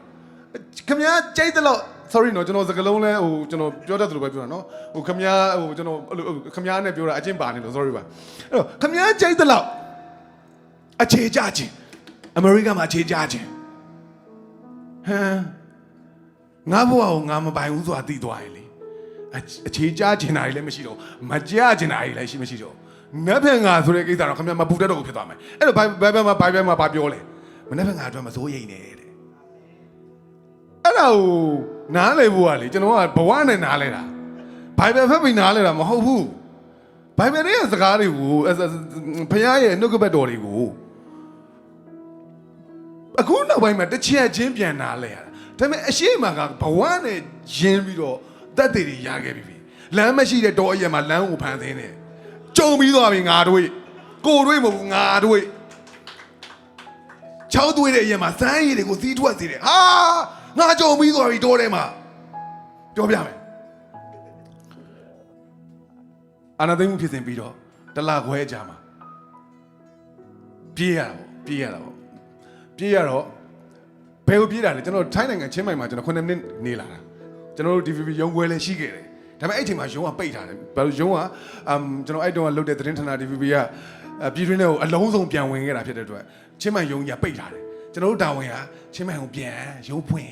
ခင်ဗျားကြိုက်တဲ့လောက် sorry နော်ကျွန်တော်စကားလုံးလဲဟိုကျွန်တော်ပြောတတ်တယ်လို့ပဲပြောတာနော်ဟိုခင်ဗျားဟိုကျွန်တော်ခင်ဗျားနဲ့ပြောတာအချင်းပါနေလို့ sorry ပါအဲ့တော့ခင်ဗျားကြိုက်တဲ့လောက်အခြေကြခြင်းအမေရိကမှာအခြေကြခြင်းဟမ်ငါဘဝကိုငါမပိုင်ဘူးဆိုတာသိသွားရင်လေအခြေကြခြင်းတာတွေလည်းမရှိတော့မကြခြင်းတာတွေလည်းမရှိတော့နတ်ဖန်ငါဆိုတဲ့ကိစ္စတော့ခင်ဗျားမပူတတ်တော့ဘူးဖြစ်သွားမယ်အဲ့တော့ဘိုင်ဘယ်မှာဘာပြောလဲမနက်ဖန်ငါအတွက်မစိုးရိမ်နဲ့တဲ့အဲ့ဒါကိုနားလေဖို့ကလေကျွန်တော်ကဘဝနဲ့နားလဲတာဘိုင်ဘယ်ဖက်ပြီးနားလဲတာမဟုတ်ဘူးဘိုင်ဘယ်ရဲ့စကားတွေကိုဖခင်ရဲ့နှုတ်ကပတ်တော်တွေကိုအခုနောက်ပိုင်းမှာတစ်ချက်ချင်းပြန်နားလဲရတာဒါပေမဲ့အရှိမကဘဝနဲ့ယဉ်ပြီးတော့တက်တွေရခဲ့ပြီလမ်းမရှိတဲ့တောအရက်မှာလမ်းကိုဖန်ဆင်းနေကြုံပြီးသွားပြီငါတို့ကိုတွေမဟုတ်ဘူးငါတို့ချောင်းသွေးတဲ့အရက်မှာစမ်းရည်တွေကိုစီးထွက်စေတယ်ဟာငါကြုံပြီးသွားပြီတောထဲမှာပြောပြမယ်အနာသိမှုဖြစ်စဉ်ပြီးတော့တလခွဲအကြာမှာပြေးရတော့ဘယ်ကိုပြေးတာလဲကျွန်တော်ထိုင်းနိုင်ငံချင်းမိုင်မှာကျွန်တော်9မိနစ်နေလာတာကျွန်တော်တို့ DVB ရုံးခွဲလည်းရှိခဲ့တယ်ဒါပေမဲ့အဲ့ချိန်မှာရုံးကပိတ်ထားတယ်ဘာလို့ရုံးကကျွန်တော်အဲ့တုန်းကလုပ်တဲ့သတင်းဌာန DVB ကပြည်တွင်းထဲကိုအလုံးစုံပြန်ဝင်ခဲ့တာဖြစ်တဲ့အတွက်ချင်းမိုင်ရုံးကြီးပိတ်ထားတယ်ကျွန်တော်တို့တာဝန်ကချင်းမိုင်ကိုပြန်ရုံးဖွင့်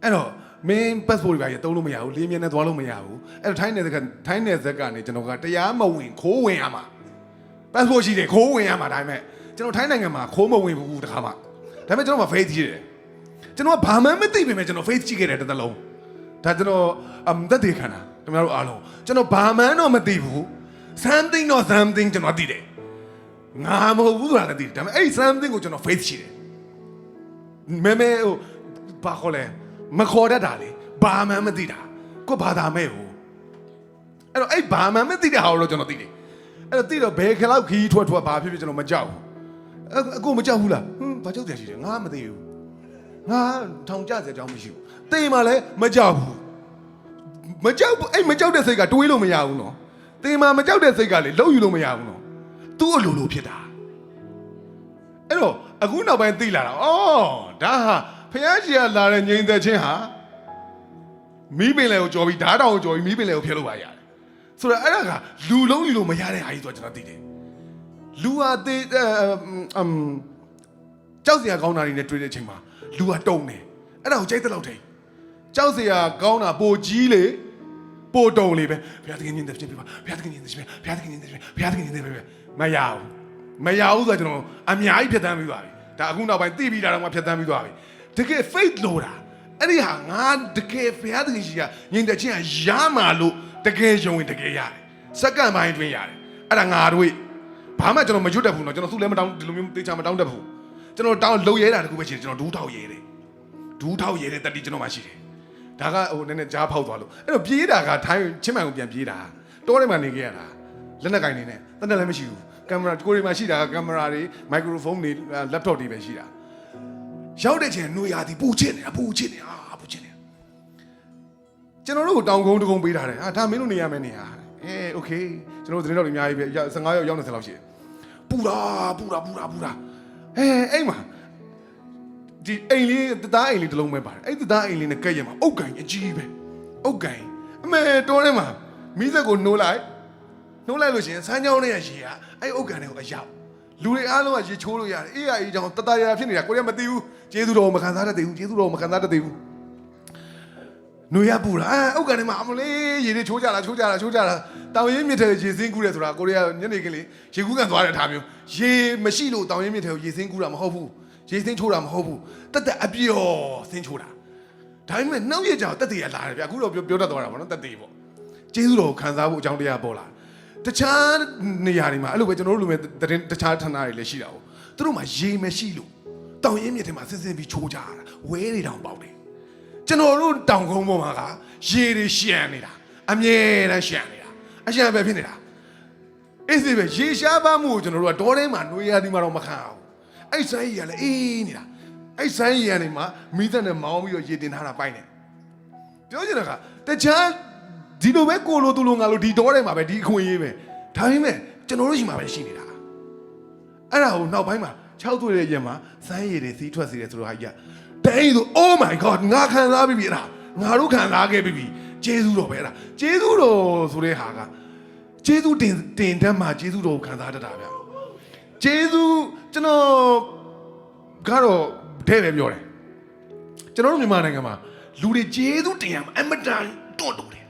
အဲ့တော့ main passport တွေပါရတုံးလို့မရဘူးလေးမြဲနဲ့သွားလို့မရဘူးအဲ့တော့ထိုင်းနယ်ဇက်ကနေကျွန်တော်ကတရားမဝင်ခိုးဝင်ရမှာ passport ရှိတယ်ခိုးဝင်ရမှာဒါပေမဲ့ကျွန်တော်ထိုင်းနိုင်ငံမှာခိုးမဝင်ဘူးတခါမှဒါပေမဲ့ကျွန်တော်မှာ face ရှိတယ်ကျွန်တော်ကဘာမှမသိပေမဲ့ကျွန်တော် face ရှိခဲ့တယ်တစ်သလုံးဒါကျွန်တော်သက်သေခံတာခင်ဗျားတို့အားလုံးကျွန်တော်ဘာမှတော့မသိဘူး something တော့ something ကျွန်တော်သိတယ်ငါမဟုတ်ဘူးဆိုတာလည်းသိတယ်ဒါပေမဲ့အဲ့ something ကိုကျွန်တော် face ရှိတယ်မဲဟိုဘာခေါ်လဲမခေါ်တတ်တာလေဘာမှမသိတာကိုဘာသာမဲ့ဟိုအဲ့တော့အဲ့ဘာမှမသိတဲ့ဟာကိုတော့ကျွန်တော်သိတယ်အဲ့တော့သိတော့ဘယ်ခလောက်ခီးထွက်ဘာဖြစ်ကျွန်တော်မကြောက်ဘူးအကိုမကြောက်ဘူးလားဘာကြောက်တယ်ရှိတယ်ငါမသိဘူးငါထောင်ကြစရာအကြောင်းမရှိဘူးသိမှလည်းမကြောက်ဘူးမကြောက်ဘူးအဲ့မကြောက်တဲ့စိတ်ကတွေးလို့မရဘူးနော်သိမှမကြောက်တဲ့စိတ်ကလေလှုပ်ယူလို့မရဘူးနော်သူ့အလိုလိုဖြစ်တာအဲ့တော့အခုနောက်ပိုင်းသိလာတာအော်ဒါဟာဖျားကြီးကလာတဲ့ငြိမ်သက်ခြင်းဟာမီးပင်လေကိုကြော်ပြီးဓာတ်တောင်ကိုကြော်ပြီးမီးပင်လေကိုဖျက်လို့ပါရတယ်ဆိုတော့အဲ့ဒါကလူလုံးယူလို့မရတဲ့ဟာကြီးဆိုတော့ကျွန်တော်သိတယ်လူဟာသေးကြောက်စရာကောင်းတာတွေနဲ့တွေ့တဲ့အချိန်မှာလူဟာတုံနေအဲ့ဒါကိုကြိုက်တဲ့လောက်ထိကြောက်စရာကောင်းတာပိုကြီးလေပိုတုံလေပဲဘုရားသခင်ညင်တဲ့ဖြစ်ပြပါဘုရားသခင်ညင်တဲ့ဖြစ်ဘုရားသခင်ညင်တဲ့ဖြစ်ဘုရားသခင်ညင်တဲ့ဖြစ်မရဘူးဆိုတော့ကျွန်တော်အများကြီးဖြတ်သန်းပြီးသွားပြီဒါအခုနောက်ပိုင်းသိပြီးတာတော့မှဖြတ်သန်းပြီးသွားပြီတကယ် faith လို့တာအဲ့ဒီဟာငါတကယ်ဘုရားသခင်ရှိကညင်တဲ့ချင်းကရမှာလို့တကယ်ယုံရင်တကယ်ရတယ်စက္ကန့်ပိုင်းတွင်ရတယ်အဲ့ဒါငါတို့ဘာမှကျွန်တော်မရွတ်တတ်ဘူးเนาะကျွန်တော်သူ့လည်းမတောင်းဒီလိုမျိုးတေချာမတောင်းတတ်ဘူးကျွန်တော်တောင်းလုံရဲတာတခုပဲရှိတယ်ကျွန်တော်ဒူးထောက်ရဲတယ်ဒူးထောက်ရဲတဲ့တတိကျွန်တော်မှရှိတယ်ဒါကဟိုနည်းနည်းကြားဖောက်သွားလို့အဲ့တော့ပြေးတာကထိုင်းချင်းမိုင်ကိုပြန်ပြေးတာတောထဲမှာနေခဲ့ရတာလက်နက်ကင်နေနဲ့တနက်လည်းမရှိဘူးကင်မရာကိုရီမှာရှိတာကင်မရာတွေမိုက်ခရိုဖုန်းတွေ laptop တွေပဲရှိတာ ရောက်တဲ့ချိန်နှွေရာဒီပူချစ်နေတာပူချစ်နေတာပူချစ်နေတာကျွန်တော်တို့တောင်ကုန်းတကုန်းပေးထားတယ်ဟာဒါမင်းတို့နေရမယ်နေရโอเคကျွန်တော်သတင်းတော်တွေအများကြီးပဲ15ရောက်20လောက်ရှိတယ်ပူတာအဲ့မှာဒီအိမ်လေးသားအိမ်လေးတစ်လုံးပဲပါတယ်အဲ့သားအိမ်လေးနဲ့ကဲ့ရမှာအုတ်ကန်အကြီးပဲအုတ်ကန်အမေတော်ထဲမှာမိသက်ကိုနှိုးလိုက်လို့ရှိရင်ဆန်းချောင်းနဲ့ရေကအဲ့အုတ်ကန်တွေကိုအရောက်လူတွေအားလုံးကရေချိုးလို့ရတယ်အေးအေးကြောင်တတရာဖြစ်နေတာကိုရမသိဘူးကျေးဇူးတော်မခံစားတတ်သေးဘူးနှွေရပူတာအုတ်ကန်ထဲမှာအမလေးရေတွေချိုးကြတာတောင်ရင်းမြစ်ထဲရေစင်းကူးတယ်ဆိုတာကိုရီးယားညနေခင်းလေးရေကူးကန်သွားတဲ့ထားမျိုးရေမရှိလို့တောင်ရင်းမြစ်ထဲကိုရေစင်းကူးတာမဟုတ်ဘူးရေစင်းချိုးတာမဟုတ်ဘူးတက်အပြော့စင်းချိုးတာဒါပေမဲ့နှောက်ရကြတက်တည်ရလာတယ်ဗျအခုတော့ပြောတတ်သွားတာပေါ့နော်တက်တည်ပေါ့ကျေးဇူးတော်ခံစားဖို့အကြောင်းတရားပေါ်လာတခြားနေရာတွေမှာအဲ့လိုပဲကျွန်တော်တို့လူမဲ့တခြားဌာနတွေလည်းရှိတာပေါ့သူတို့မှာရေမရှိလို့တောင်ရင်းမြစ်ထဲမှာဆင်းပြီးချိုးကြတာဝဲတွေတောင်ပေါက်တယ်ကျွန်တော်တို့တောင်ကုန်းပေါ်မှာကရေတွေရှံနေတာအမြဲတမ်းရှံနေတာအရှံပဲဖြစ်နေတာအေးစေပဲရေရှားပါမှုကိုကျွန်တော်တို့ကတောထဲမှာနှွေရသည်မှာတော့မခံအောင်အဲ့ဆိုင်းကြီးကလည်းအေးနေတာအဲ့ဆိုင်းကြီးကနေမှမိသက်နဲ့မောင်းပြီးတော့ရေတင်ထားတာပိုင်းတယ်ပြောချင်တာကတခြားဒီလိုပဲကိုလိုသူလိုငါလိုဒီတောထဲမှာပဲဒီအခွင့်အရေးပဲဒါပေမဲ့ကျွန်တော်တို့ရှိမှာပဲရှိနေတာအဲ့ဒါကိုနောက်ပိုင်းမှာ6သွေးရဲ့ရက်မှာစမ်းရည်တွေစီးထွက်စေတယ်ဆိုတော့ဟာကြီးကတဲ့ဆို oh my god ငါခံစားပြီးပြီအဲ့ဒါငါတို့ခံစားခဲ့ပြီကျေးဇူးတော်ပဲအဲ့ဒါကျေးဇူးတော်ဆိုတဲ့ဟာကကျေးဇူးတင်တတ်မှကျေးဇူးတော်ကိုခံစားတတ်တာဗျကျေးဇူးကျွန်တော်ကတော့တဲ့ပဲပြောတယ်ကျွန်တော်တို့မြန်မာနိုင်ငံမှာလူတွေကျေးဇူးတင်ရမှာအမတန်တွန့်တိုတယ်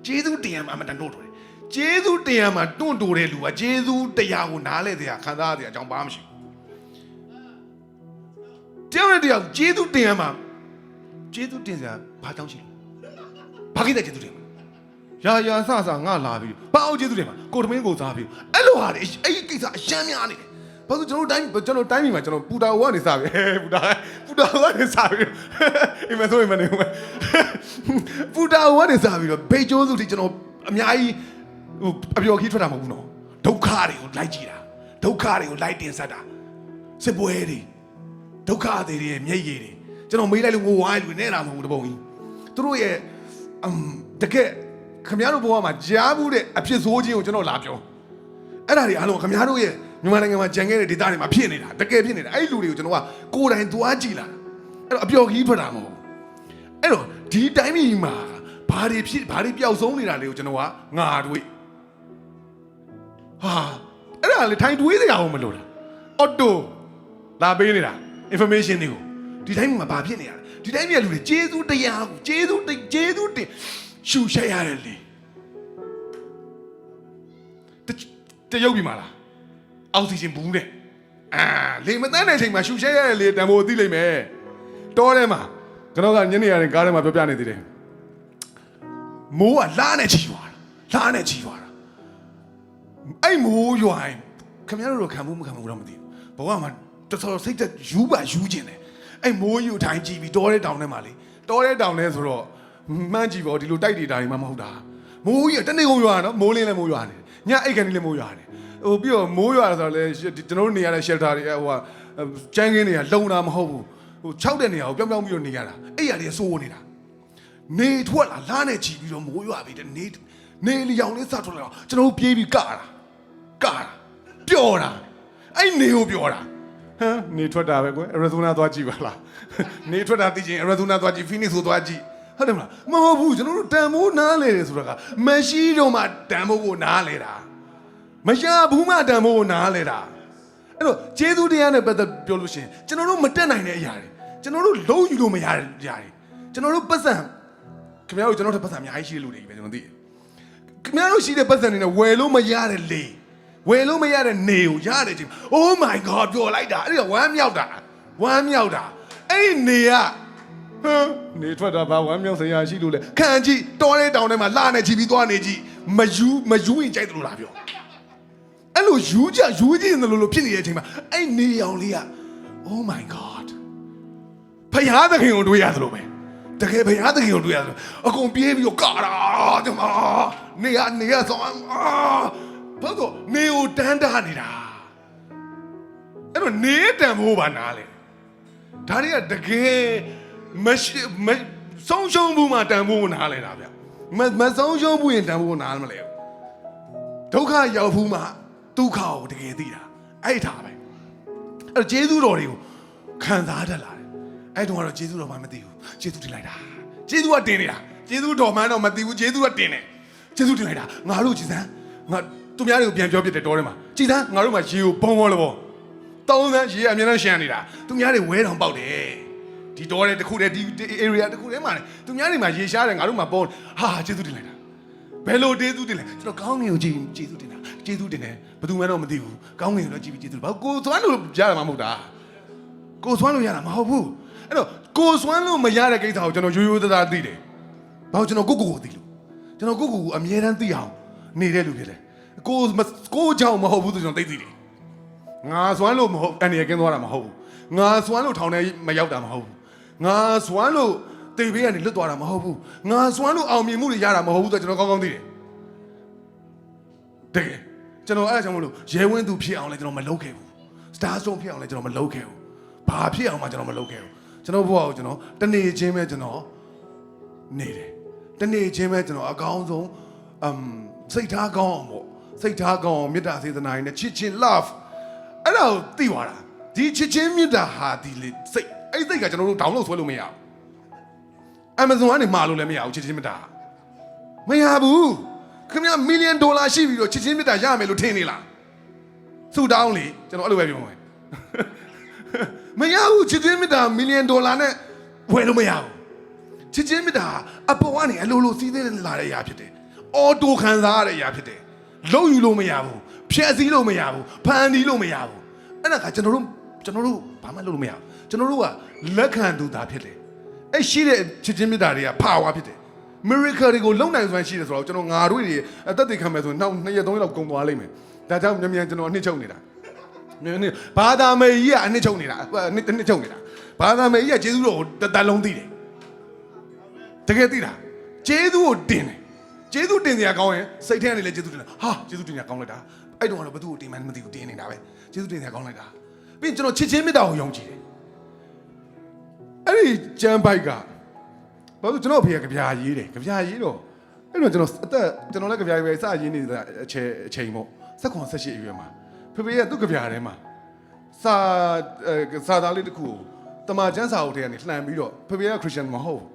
ကျေးဇူးတင်ရမှာအမတန်တွန့်တိုတယ်ကျေးဇူးတင်ရမှာတွန့်တိုတဲ့လူကကျေးဇူးတရားကိုနားလဲစရာခံစားရစရာအကြောင်းပါမရှိဘူးတရားကျေးဇူးတင်ရမှာကျေးဇူးတင်စရာဘာကြောင့်ရှိလဲဘာကိစ္စကျေးဇူးတင်မှာရာဆငါလာပြီးဘာအောင်ကျေးဇူးတင်မှာကိုတမင်းကိုစားပြီးအဲ့လိုဟာလေအဲ့ဒီကိစ္စအရှမ်းများနေတယ်ဘာလို့ကျွန်တော်တိုင်းပြည်မှာကျွန်တော်ပူတာဝကနေစားပြီပူတာဝကနေစားပြီအိမ်မှာဆိုရင်မနေဘူးပူတာဝကနေစားပြီးတော့ဘေကျိုးစုထိကျွန်တော်အများကြီးဟိုအပျော်ခီးထွက်တာမဟုတ်ဘူးနော်ဒုက္ခတွေကိုလိုက်ကြည့်တာဒုက္ခတွေကိုလိုက်တင်ဆက်တာစစ်ပွဲတွေဒုက္ခတွေရဲ့မျက်ရည်တွေကျွန်တော်မေးလိုက်လို့ငိုဝိုင်းလို့နေတာမဟုတ်ဘူးတပုံကြီးသူတို့ရဲ့တကယ်ခင်ဗျားတို့ဘဝမှာကြားဘူးတဲ့အဖြစ်ဆိုးခြင်းကိုကျွန်တော်လာပြောအဲ့ဒါတွေအားလုံးခင်ဗျားတို့ရဲ့မြန်မာနိုင်ငံမှာကြံခဲ့တဲ့ဒေသတွေမှာဖြစ်နေတာတကယ်ဖြစ်နေတာအဲ့ဒီလူတွေကိုကျွန်တော်ကကိုယ်တိုင်သွားကြည့်လာအဲ့တော့အပျော်ခီးထွက်တာမဟုတ်အဲ့တော့ဒီတိုင်းပြည်မှာဘာတွေပျောက်ဆုံးနေတာလေးကိုကျွန်တော်ကငါတွေးဟာအဲ့ဒါလေထိုင်တွေးစရာမလိုတာအော်တိုလာပေးနေတာ information တွေကိုဒီတိုင်းမှာဘာဖြစ်နေရလဲဒီတိုင်းပြည်လူတွေကျေးဇူးတရားကိုကျေးဇူးတင်ရှူရှက်ရတယ်လေတရုပ်ပြီမလားအောက်ဆီဂျင်ဘူးနဲ့လေမတန်းတဲ့အချိန်မှာရှူရှက်ရတယ်လေတန်ဖိုးသိလိမ့်မယ်တောထဲမှာကျွန်တော်ကညနေရရင်ကားထဲမှာပြောပြနေသေးတယ်မိုးကလားနဲ့ချီသွားတာအဲ့မိုးရွာရင်ခင်ဗျားတို့ခံမှုမခံမှုတော့မသိဘူးဘဝမှာတော်တော်စိတ်သက်ယူကျင်တယ်အဲ့မိုးယူထိုင်ကြည့်ပြီးတောထဲတောင်ထဲမှာလေတောထဲတောင်ထဲဆိုတော့မှန်းကြည့်ပေါ့ဒီလိုတိုက်တွေတာတွေမှမဟုတ်တာမိုးကြီးတနေ့ကုန်ရွာနော်မိုးလင်းလည်းမိုးရွာနေညအိတ်ခဏလေးမိုးရွာနေဟိုပြီးတော့မိုးရွာဆိုတော့လေကျွန်တော်တို့နေရတဲ့ shelter တွေဟိုကျန်းကင်းတွေကလုံတာမဟုတ်ဘူးဟို6တဲ့နေရာကိုပြောင်းပြီးတော့နေရတာအဲ့ရတွေစိုးနေတာနေထွက်လာလားနဲ့ချီပြီးတော့မိုးရွာပြီးတဲ့နေလျောင်လေးစထွက်လာတော့ကျွန်တော်တို့ပြေးပြီးကတာပျော်တာအဲ့နေကိုပျော်တာဟမ်နေထွက်တာပဲကွယ်အရီဇိုနာသွားကြည့်ပါလားနေထွက်တာသိချင်းအရီဇိုနာသွားကြည့်ဖီနစ်ကိုသွားကြည့်ဟုတ်တယ်မလားမဟုတ်ဘူးကျွန်တော်တို့တန်ဖိုးနားလေတယ်ဆိုတော့ကမရှိတော့မှတန်ဖိုးကိုနားလေတာမရဘူးမှတန်ဖိုးကိုနားလေတာအဲ့တော့ကျေးဇူးတရားနဲ့ပတ်သက်ပြောလို့ရှိရင်ကျွန်တော်တို့မတက်နိုင်တဲ့အရာတွေကျွန်တော်တို့လုံးယူလို့မရတဲ့အရာတွေကျွန်တော်တို့ပတ်စံခင်ဗျားတို့ကျွန်တော်တို့ပတ်စံအများကြီးရှိလို့တွေပဲကျွန်တော်သိတယ်ခင်ဗျားတို့ရှိတဲ့ပတ်စံတွေနဲ့ဝယ်လို့မရတဲ့လေဝယ်လို့မရတဲ့နေကိုရတယ်ချင်း Oh my god ပြောလိုက်တာအဲ့ဒါဝမ်းမြောက်တာအဲ့ဒီနေကနေထွက်တာဘာဝမ်းမြောက်စရာရှိလို့လဲခံကြည့်တောထဲတောင်ထဲမှာလှနဲ့ချီပြီးသွားနေကြည့်မယူရင်ကြိုက်တယ်လို့လားပြောအဲ့လိုယူကြည့်နေလို့ဖြစ်နေတဲ့အချိန်မှာအဲ့နေရောင်လေးက Oh my god ဖယားသခင်ကိုတွေ့ရသလိုပဲတကယ်ဖယားသခင်ကိုတွေ့ရသလိုအကုန်ပြေးပြီးတော့ကာတာဒီမှာနေရဆောင်ဘာလို့နေကိုတန်းတာနေတာအဲ့တော့နေတန်ဖို့ပါနားလေ ဒါတွေကတကယ်ဆုံးရှုံးမှုမှာတန်ဖိုးနားလဲတာဗျမဆုံးရှုံးမှုရင်တန်ဖိုးနားမလဲဒုက္ခရောက်ဘူးမှဒုက္ခကိုတကယ်သိတာအဲ့ဒါပဲအဲ့ကျေးဇူးတော်တွေကိုခံစားတတ်လာတယ်အဲ့တုန်းကတော့ကျေးဇူးတော်မှမသိဘူးကျေးဇူးတင်လိုက်တာကျေးဇူးကတင်နေတာကျေးဇူးတော်မှန်းတော့မသိဘူးကျေးဇူးကတင်တယ်ကျေးဇူးတင်လိုက်တာငါတို့ကြည်စမ်းငါသူများတွေကိုပြန်ပြောပြတယ်တော်ထဲမှာကြည်စမ်းငါတို့မှာရေကိုဘုံဘောလို့ပေါ့တောင်းစမ်းရေအမြဲတမ်းရှမ်းနေတာသူများတွေဝဲတောင်ပေါက်တယ်ဒီတော်တဲ့တခုတည်းဒီ area တခုတည်းမှာသူများတွေမှာရေရှားတယ်ငါတို့မှာပေါ်ဟာကျေးဇူးတင်လိုက်တာဘယ်လိုကျေးဇူးတင်လဲကျွန်တော်ကောင်းငင်ကိုကြည်ကျေးဇူးတင်တာကျေးဇူးတင်တယ်ဘယ်သူမှတော့မသိဘူးကောင်းငင်ကိုတော့ကြည်ပြီးကျေးဇူးဘာကိုသွမ်းလို့ရတာမှမဟုတ်တာကိုသွမ်းလို့ရတာမဟုတ်ဘူးအဲ့တော့ကိုသွမ်းလို့မရတဲ့ကိစ္စကိုကျွန်တော်ရိုးရိုးသားသားသိတယ်ဘာလို့ကျွန်တော်ကိုသိလို့ကျွန်တော်ကိုအမြဲတမ်းသိအောင်နေတဲ့လူဖြစ်တယ်ကိုကြောင့်မဟုတ်ဘူးဆိုကျွန်တော်သိတယ်ငါသွမ်းလို့မဟုတ်အနေရကင်းသွားတာမဟုတ်ဘူးငါသွမ်းလို့ထောင်ထဲမရောက်တာမဟုတ်ဘူးငါသွမ်းလို့တေဘေးကနေလွတ်သွားတာမဟုတ်ဘူးငါသွမ်းလို့အောင်မြင်မှုတွေရတာမဟုတ်ဘူးဆိုတော့ကျွန်တော်ကောင်းသိတယ်တကယ်ကျွန်တော်အဲ့ဒါကြောင့်မလို့ရဲဝင်းသူဖြစ်အောင်လဲကျွန်တော်မလုပ်ခဲ့ဘူးစတားဆုံးဖြစ်အောင်လဲကျွန်တော်မလုပ်ခဲ့ဘူးဘာဖြစ်အောင်မှကျွန်တော်မလုပ်ခဲ့ဘူးကျွန်တော်ဘဝကိုကျွန်တော်တနေ့ချင်းပဲကျွန်တော်နေတယ်တနေ့ချင်းပဲကျွန်တော်အကောင်းဆုံးစိတ်ထားကောင်းအောင်ပေါ့စိတ်ထားကောင်းအောင်မေတ္တာစေတနာရင်းနဲ့ချစ်ချင်း love အဲ့ဒါကိုသိသွားတာဒီချစ်ချင်းမေတ္တာဟာဒီလေစိတ်အဲ့စိတ်ကကျွန်တော်တို့ download ဆွဲလို့မရဘူး Amazon ကနေမှာလို့လည်းမရဘူးချစ်ချင်းမေတ္တာမရဘူးခင်ဗျာ$1 millionရှိပြီးတော့ချစ်ချင်းမေတ္တာရမယ်လို့ထင်နေလားဆူတောင်းလေကျွန်တော်အဲ့လိုပဲပြောမယ်မရဘူးချစ်ချင်းမေတ္တာ$1 millionနဲ့ဝယ်လို့မရဘူးချစ်ချင်းမေတ္တာအပေါ်ကနေအလိုလိုစီးသေးလာတဲ့အရာဖြစ်တယ်အော်တိုခံစားရတဲ့အရာဖြစ်တယ်လုံးယူလို့မရဘူးဖြည့်ဆည်းလို့မရဘူးဖန်တီးလို့မရဘူးအဲ့ဒါကကျွန်တော်တို့ဘာမှလုပ်လို့မရဘူးကျွန်တော်တို့ကလက်ခံသူသားဖြစ်တယ်အဲ့ရှိတဲ့ချစ်ချင်းမေတ္တာတွေကဖာဝါဖြစ်တယ် miracle တွေကိုလုံနိုင်စွမ်းရှိတယ်ဆိုတော့ကျွန်တော်ငါတို့တွေအသက်သေခံမယ်ဆိုရင်နောက်2ရက်3ရက်လောက်ကုန်သွားလိမ့်မယ်ဒါကြောင့်မြန်ကျွန်တော်အနှစ်ချုပ်နေတာဘာသာမေကြီးကအနှစ်ချုပ်နေတာနှစ်ချုပ်နေတာဘာသာမေကြီးကကျေးဇူးတော်ကိုတလုံးသိတယ်တကယ်သိတာကျေးဇူးကိုတင်တယ်ကျေးဇူးတင်စရာကောင်းရင်စိတ်ထဲကနေလည်းကျေးဇူးတင်တာဟာကျေးဇူးတင်စရာကောင်းလိုက်တာအဲ့တုန်းကတော့ဘသူ့ကိုတင်မှန်းမသိဘူးတင်နေတာပဲကျေးဇူးတင်စရာကောင်းလိုက်တာပြီးရင်ကျွန်တော်ချစ်ချင်းမေတ္တာကိုယုံကြည်တယ်အဲ့ဒီကျမ်းပိုက်ကဘာလို့ကျွန်တော်ဖေကကြပြာရေးတယ်ကြပြာရေးတော့အဲ့တော့ကျွန်တော်လည်းကြပြာရေးပဲစရင်းနေတာအချိန်ပေါ့18 18အရွယ်မှာဖေကသူ့ကြပြာထဲမှာစာသားလေးတစ်ခုကိုတမန်ကျမ်းစာအုပ်ထဲကနေလှန်ပြီးတော့ဖေကခရစ်ယာန်မဟုတ်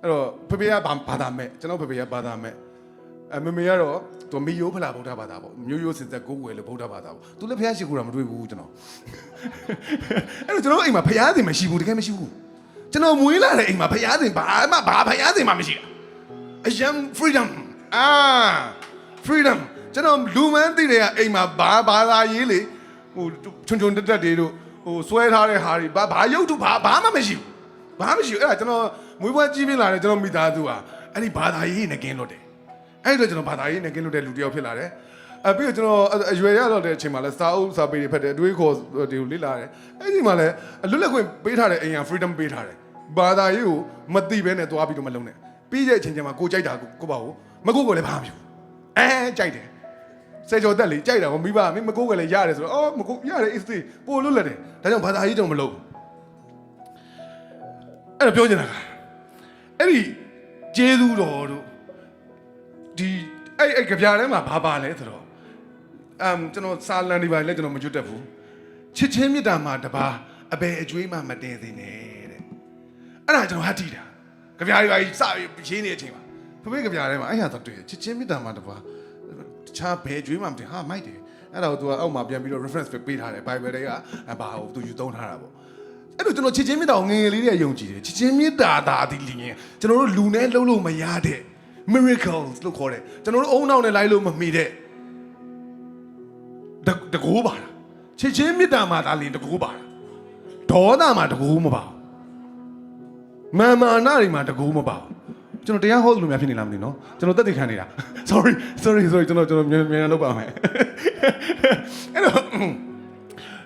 အဲ့တော့ဖေကဘာသာမဲ့ကျွန်တော်ဖေကဘာသာမဲ့မမေကတော့သူမီယိုဖလာဗုဒ္ဓဘာသာပေါ့မျိုးရိုးစင်သက်ကိုးကွယ်လို့ဗုဒ္ဓဘာသာပေါ့သူလည်းဖျားရှိခိုးတာမတွေ့ဘူးကျွန်တော်အဲ့တော့ကျွန်တော်အိမ်မှာဖျားစင်မရှိဘူးတကယ်မရှိဘူးကျွန်တော်မွေးလာတဲ့အိမ်မှာဖျားစင်ဘာဖျားစင်မှမရှိတာအယံ freedom freedom ကျွန်တော်လူမန်းသိတဲ့အိမ်မှာဘာသာရေးလေဟိုချွန်တက်တွေတို့ဟိုဆွဲထားတဲ့ဟာတွေဘာရုပ်တုဘာမှမရှိဘူးအဲ့ဒါကျွန်တော်မွေးဖွားကြီးပြင်းလာတယ်ကျွန်တော်မိသားစုဟာအဲ့ဒီဘာသာရေးနဲ့ကင်းလွတ်တယ်အဲ့တော့ကျွန်တော်ဘာသာရေးနဲ့ကင်းလွတ်တဲ့လူတစ်ယောက်ဖြစ်လာတယ်ပြီးတော့ကျွန်တော်အရွယ်ရတော့တဲ့အချိန်မှာလဲစာအုပ်စာပေတွေဖတ်တယ်အတွေးခေါ်တွေကိုလေ့လာတယ်အဲ့ဒီမှာလဲလွတ်လပ်ခွင့်ပေးထားတဲ့အိမ်က freedom ပေးထားတယ်ဘာသာရေးကိုမသိဘဲနဲ့သွားပြီးတော့မလုံးနဲ့ပြီးတဲ့အချိန်ကျမှကိုကြိုက်တာကိုပါကိုမကိုကိုလည်းဘာမှမဖြစ်ဘူးကြိုက်တယ်စေကျော်တက်လေကြိုက်တာမိဘမကိုကလည်းရတယ်ဆိုတော့မကိုရတယ် is ပို့လွတ်လပ်တယ်ဒါကြောင့်ဘာသာရေးတော့မလုပ်အဲ့တော့ပြောချင်တာကအဲ့ဒီကျေးဇူးတော်တို့ဒီအဲ့ကြပြားထဲမှာဘာပါလဲဆိုတော့ကျွန်တော်စာလန်ဒီပါလဲကျွန်တော်မကျွတ်တတ်ဘူးချစ်ချင်းမေတ္တာမှာတပါအဘယ်အကျွေးမှမတင်သေးနဲ့တဲ့အဲ့ဒါကျွန်တော်ဟတ်တီးတာကြပြားတွေပါစပြီးရေးနေတဲ့အချိန်မှာဖေကြပြားထဲမှာအဲ့ဟာတော့တွေ့ချစ်ချင်းမေတ္တာမှာတပါတခြားဘယ်အကျွေးမှမတင်ဟာမိုက်တယ်အဲ့ဒါကိုသူကအောက်မှာပြန်ပြီးတော့ reference ပေးထားတယ် Bible တွေကဘာကိုသူယူသုံးထားတာပေါ့အဲ့တော့ကျွန်တော်ချစ်ချင်းမေတ္တာကိုငယ်ငယ်လေးတွေကယုံကြည်တယ်ချစ်ချင်းမေတ္တာသာဒီလင်းကျွန်တော်တို့လူနဲ့လှုပ်လို့မရတဲ့ miracles လို့ခေါ်တယ်ကျွန်တော်တို့အုံနောက်နဲ့လိုက်လို့မမီတဲ့တကူပါလားချစ်ချင်းမေတ္တာမှာဒါလင်းတကူပါလားဒေါသမှာတကူမပါဘူးမာနာတွေမှာတကူမပါဘူးကျွန်တော်တရားဟောလို့များဖြစ်နေလားမသိနော်ကျွန်တော်တက်တည်ခံနေတာ sorry ကျွန်တော်မြန်လုပ်ပါမယ်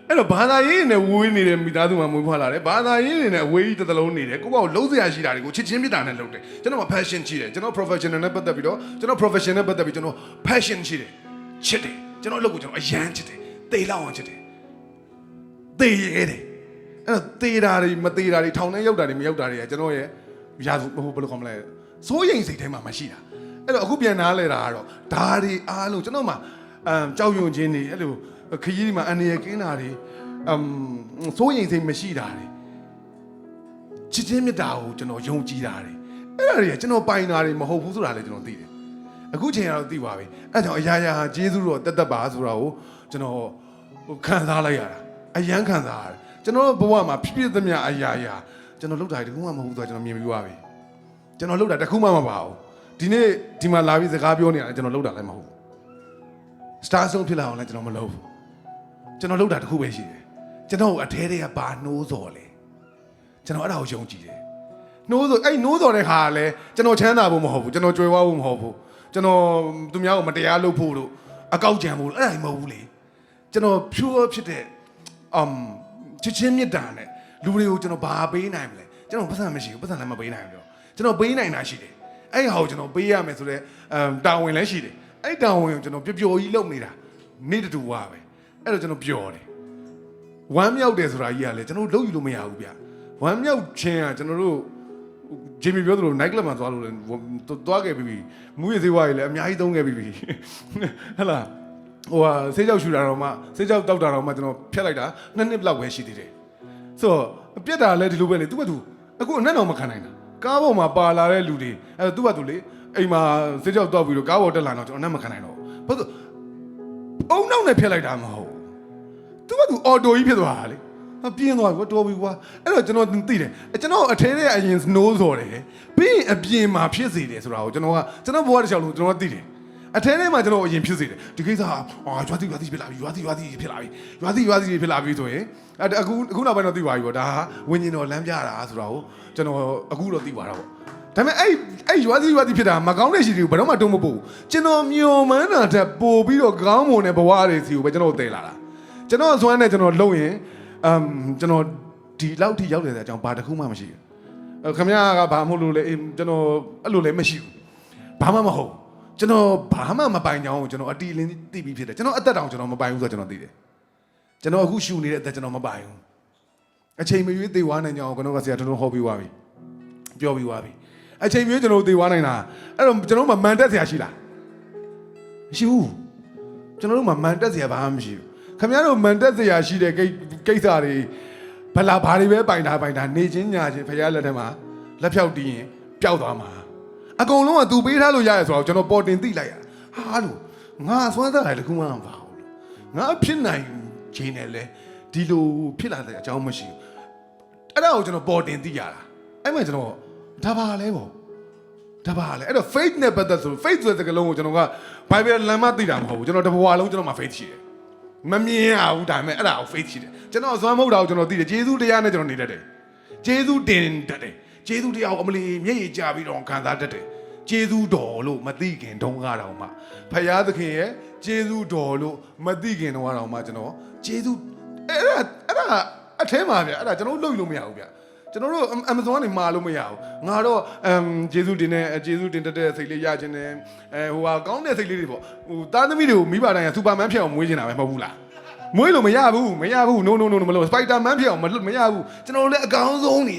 အဲ့တော့ဘာသာရေးနဲ့ဝေးနေတဲ့မိသားစုမှာမွေးဖွားလာတယ်ဘာသာရေးနဲ့အဝေးကြီးတစ်သလုံးနေတယ်ကိုယ့်ဘောက်လုံးစရာရှိတာတွေကိုချစ်ချင်းမေတ္တာနဲ့လုပ်တယ်ကျွန်တော်မှာ passion ရှိတယ်ကျွန်တော် professional နဲ့ပတ်သက်ပြီးတော့ကျွန်တော် profession နဲ့ပတ်သက်ပြီးကျွန်တော် passion ရှိတယ်ချစ်တယ်ကျွန်တော်အလုပ်ကိုကျွန်တော်အရန်ချစ်တယ်သေလောက်အောင်ချစ်တယ်သေရဲတယ် အဲ့သေးတာတွေမသေးတာတွေထောင်ထဲရောက်တာတွေမရောက်တာတွေကကျွန်တော်ရဲ့ရာဇဟိုဘယ်လိုခေါ်မလဲစိုးရိမ်စိတ်ထဲမှာမရှိတာအဲ့တော့အခုပြန်နားလဲတာကတော့ဒါတွေအားလုံးကျွန်တော်မှကြောက်ရွံ့ခြင်းတွေအဲ့လိုခရီးတွေမှာအနေရကင်းတာတွေစိုးရိမ်စိတ်မရှိတာတွေချစ်ချင်းမြတ်တာကိုကျွန်တော်ယုံကြည်တာတွေအဲ့ဒါတွေကကျွန်တော်ပိုင်တာတွေမဟုတ်ဘူးဆိုတာလည်းကျွန်တော်သိတယ်အခုချိန်ကတော့သိပါပြီအဲ့ကြောင့်အရာရာဂျေဇုတော်တက်တက်ပါဆိုတာကိုကျွန်တော်ခံစားလိုက်ရတာအယမ်းခံစားရတယ်ကျွန်တော်ဘဝမှာဖြစ်ဖြစ်သမျှအရာရာကျွန်တော်လုပ်တာတခုမှမဟုတ်ဘူးဆိုတော့ကျွန်တော်မြင်ပြီးသွားပြီကျွန်တော်လုပ်တာတခုမှမပါဘူးဒီနေ့ဒီမှာလာပြီးစကားပြောနေတာကျွန်တော်လုပ်တာလည်းမဟုတ်ဘူးစတားဆုံးဖြစ်လာအောင်လည်းကျွန်တော်မလုပ်ဘူးကျွန်တော်လုပ်တာတခုပဲရှိတယ်ကျွန်တော်အထဲတွေကဘာနှိုးစော်လဲကျွန်တော်အဲ့ဒါကိုယုံကြည်တယ်နှိုးစော်အဲ့နှိုးစော်တဲ့ခါကလည်းကျွန်တော်ချမ်းသာဖို့မဟုတ်ဘူးကျွန်တော်ကြွယ်ဝဖို့မဟုတ်ဘူးကျွန်တော်သူများကိုမတရားလုပ်ဖို့တို့အကောက်ကြံဖို့အဲ့ဒါမဟုတ်ဘူးလေကျွန်တော် pure ဖြစ်တဲ့ချစ်ချင်းမြတ်တာနဲ့လူတွေကိုကျွန်တော်ဘာပေးနိုင်မလဲကျွန်တော်ပတ်စံမရှိဘူးပတ်စံလည်းမပေးနိုင်ဘူးကျွန်တော်ပေးနိုင်တာရှိတယ်အဲ့ဒီဟာကိုကျွန်တော်ပေးရမယ်ဆိုတော့တာဝန်လည်းရှိတယ်အဲ့တာဝန်ကိုကျွန်တော်ပျော်ပျော်ကြီးလုပ်နေတာနေ့တူဝါပဲအဲ့တော့ကျွန်တော်ပျော်တယ်ဝမ်းမြောက်တယ်ဆိုတာကြီးကလည်းကျွန်တော်လုပ်ယူလို့မရဘူးဗျဝမ်းမြောက်ခြင်းကကျွန်တော်တို့ဂျေမီပြောသလို night club မှာသွားလို့လည်းသွားခဲ့ပြီမူရသေးဝါးကြီးလည်းအများကြီးသုံးခဲ့ပြီဟဲ့လားဟိုဟာဆေးကြောက်ရှူတာတော့မှဆေးကြောက်တောက်တာတော့မှကျွန်တော်ဖျက်လိုက်တာ2နှစ်လောက်ပဲရှိသေးတယ်ဆိုတော့ပြက်တာလည်းဒီလိုပဲလေသူကသူအခုအနက်တော်မခံနိုင်တာကားပေါ်မှာပါလာတဲ့လူတွေအဲ့သူကသူလေအိမ်မှာဆေးကြောက်တောက်ပြီးတော့ကားပေါ်တက်လာတော့ကျွန်တော်အနက်မခံနိုင်တော့ဘာလို့အုံနောက်နဲ့ဖျက်လိုက်တာမဟုတ်သူကသူအော်တိုကြီးဖြစ်သွားတာလေပြင်းသွားပြီတော်ပြီကွာအဲ့တော့ကျွန်တော်သိတယ်ကျွန်တော်အထဲထဲအရင်နှိုးစော်တယ်ပြီးရင်အပြင်မှာဖြစ်စေတယ်ဆိုတာကိုကျွန်တော်ဘဝတစ်လျှောက်လုံးကျွန်တော်သိတယ်အထဲထဲမှာကျွန်တော်အရင်ဖြစ်စေတယ်ဒီကိစ္စဟာရွာတိဖြစ်လာပြီရွာတိဖြစ်လာပြီဖြစ်လာပြီဆိုရင်အခုနောက်ပိုင်းတော့သိပါပြီပေါ့ဒါဟာဝิญဉ်တော်လမ်းပြတာဆိုတာကိုကျွန်တော်အခုတော့သိပါတော့ပေါ့ဒါပေမဲ့အဲ့ရွာတိဖြစ်တာမကောင်းတဲ့ရှိတွေကိုဘယ်တော့မှတုံးမပို့ကျွန်တော်မျောမှန်းတာတက်ပို့ပြီးတော့ကောင်းမွန်တဲ့ဘဝတွေစီကိုပဲကျွန်တော်တည်လာတာကျွန်တော်စွမ်းနဲ့ကျွန်တော်လုံရင်ကျွန်တော်ဒီလောက်ထိရောက်တယ်တဲ့အကြောင်းဘာတစ်ခုမှမရှိဘူးခင်ဗျားကဘာမဟုတ်လို့လဲကျွန်တော်အဲ့လိုလည်းမရှိဘူးဘာမှမဟုတ်ကျွန်တော်ဘာမှမပိုင်ကြအောင်ကျွန်တော်အတီလင်းသိပြီးဖြစ်တယ်ကျွန်တော်အသက်တောင်ကျွန်တော်မပိုင်ဘူးဆိုတော့ကျွန်တော်သိတယ်ကျွန်တော်အခုရှူနေတဲ့အသက်ကျွန်တော်မပိုင်ဘူးအချိန်မရွေးသေသွားနိုင်ကြအောင်ကျွန်တော်ကဆရာတော်တော်ဟောပြီးသွားပြီပြောပြီးသွားပြီအချိန်မရွေးကျွန်တော်သေသွားနိုင်တာအဲ့တော့ကျွန်တော်မှမန်တက်ဆရာရှိလားမရှိဘူးကျွန်တော်တို့မှမန်တက်ဆရာဘာမှမရှိဘူးခင်ဗျားတို့မန်တက်ဆရာရှိတဲ့ကိစ္စတွေဘလာဘာတွေပဲပိုင်တာနေချင်းညာချင်းဖခင်လက်ထက်မှာလက်ဖြောက်တီးရင်ပျောက်သွားမှာအကုန်လုံးကသူပေးထားလို့ရရဆိုတော့ကျွန်တော်ပေါ်တင်သိလိုက်ရဟာလို့ငါစွမ်းသားတယ်တခုမှမပါဘူးငါဖြစ်နိုင်ခြင်းနဲ့လဲဒီလိုဖြစ်လာတဲ့အကြောင်းမရှိဘူးအဲ့ဒါကိုကျွန်တော်ပေါ်တင်သိရတာအဲ့မှာကျွန်တော်ဒါပါလဲပေါ့ဒါပါလဲအဲ့တော့ faith နဲ့ပတ်သက်ဆို faith ဆိုတဲ့စကားလုံးကိုကျွန်တော်က Bible လမ်းမသိတာမဟုတ်ဘူးကျွန်တော်တဘဝလုံးကျွန်တော်မှာ faith ရှိတယ်မမြင်ရဘူးဒါပေမဲ့အဲ့ဒါကို faith ရှိတယ်ကျွန်တော်စွမ်းမဟုတ်တာကိုကျွန်တော်သိတယ်ဂျေဇုတရားနဲ့ကျွန်တော်နေတတ်တယ်ဂျေဇုတင်တတ်တယ်ဂျေဇုတရားကိုအမလီမျက်ရည်ကျပြီးတော့ခံစားတတ်တယ်ဂျေဇုတော်လို့မသိခင်တုန်းကတော့မှဖယားသခင်ရဲ့ဂျေဇုတော်လို့မသိခင်တုန်းကတော့မှကျွန်တော်ဂျေဇုအဲ့ဒါအထဲမှာဗျအဲ့ဒါကျွန်တော်လုပ်လို့မရဘူးဗျကျွန်တော်တို့ Amazon ကနေမှာလို့မရဘူးငါတော့ဂျေဇုတင်တဲ့ဂျေဇုတင်တတ်တဲ့စိတ်လေးရခြင်းနဲ့ဟိုဟာကောင်းတဲ့စိတ်လေးတွေပေါ့ဟိုသားသမီးတွေကိုမိဘတိုင်းကစူပါမန်ဖြစ်အောင်မွေးနေတာပဲမဟုတ်ဘူးလားမွေးလို့မရဘူး no မလို့စပိုက်တာမန်ဖြစ်အောင်မရဘူးကျွန်တော်လည်းအကောင်းဆုံးနေ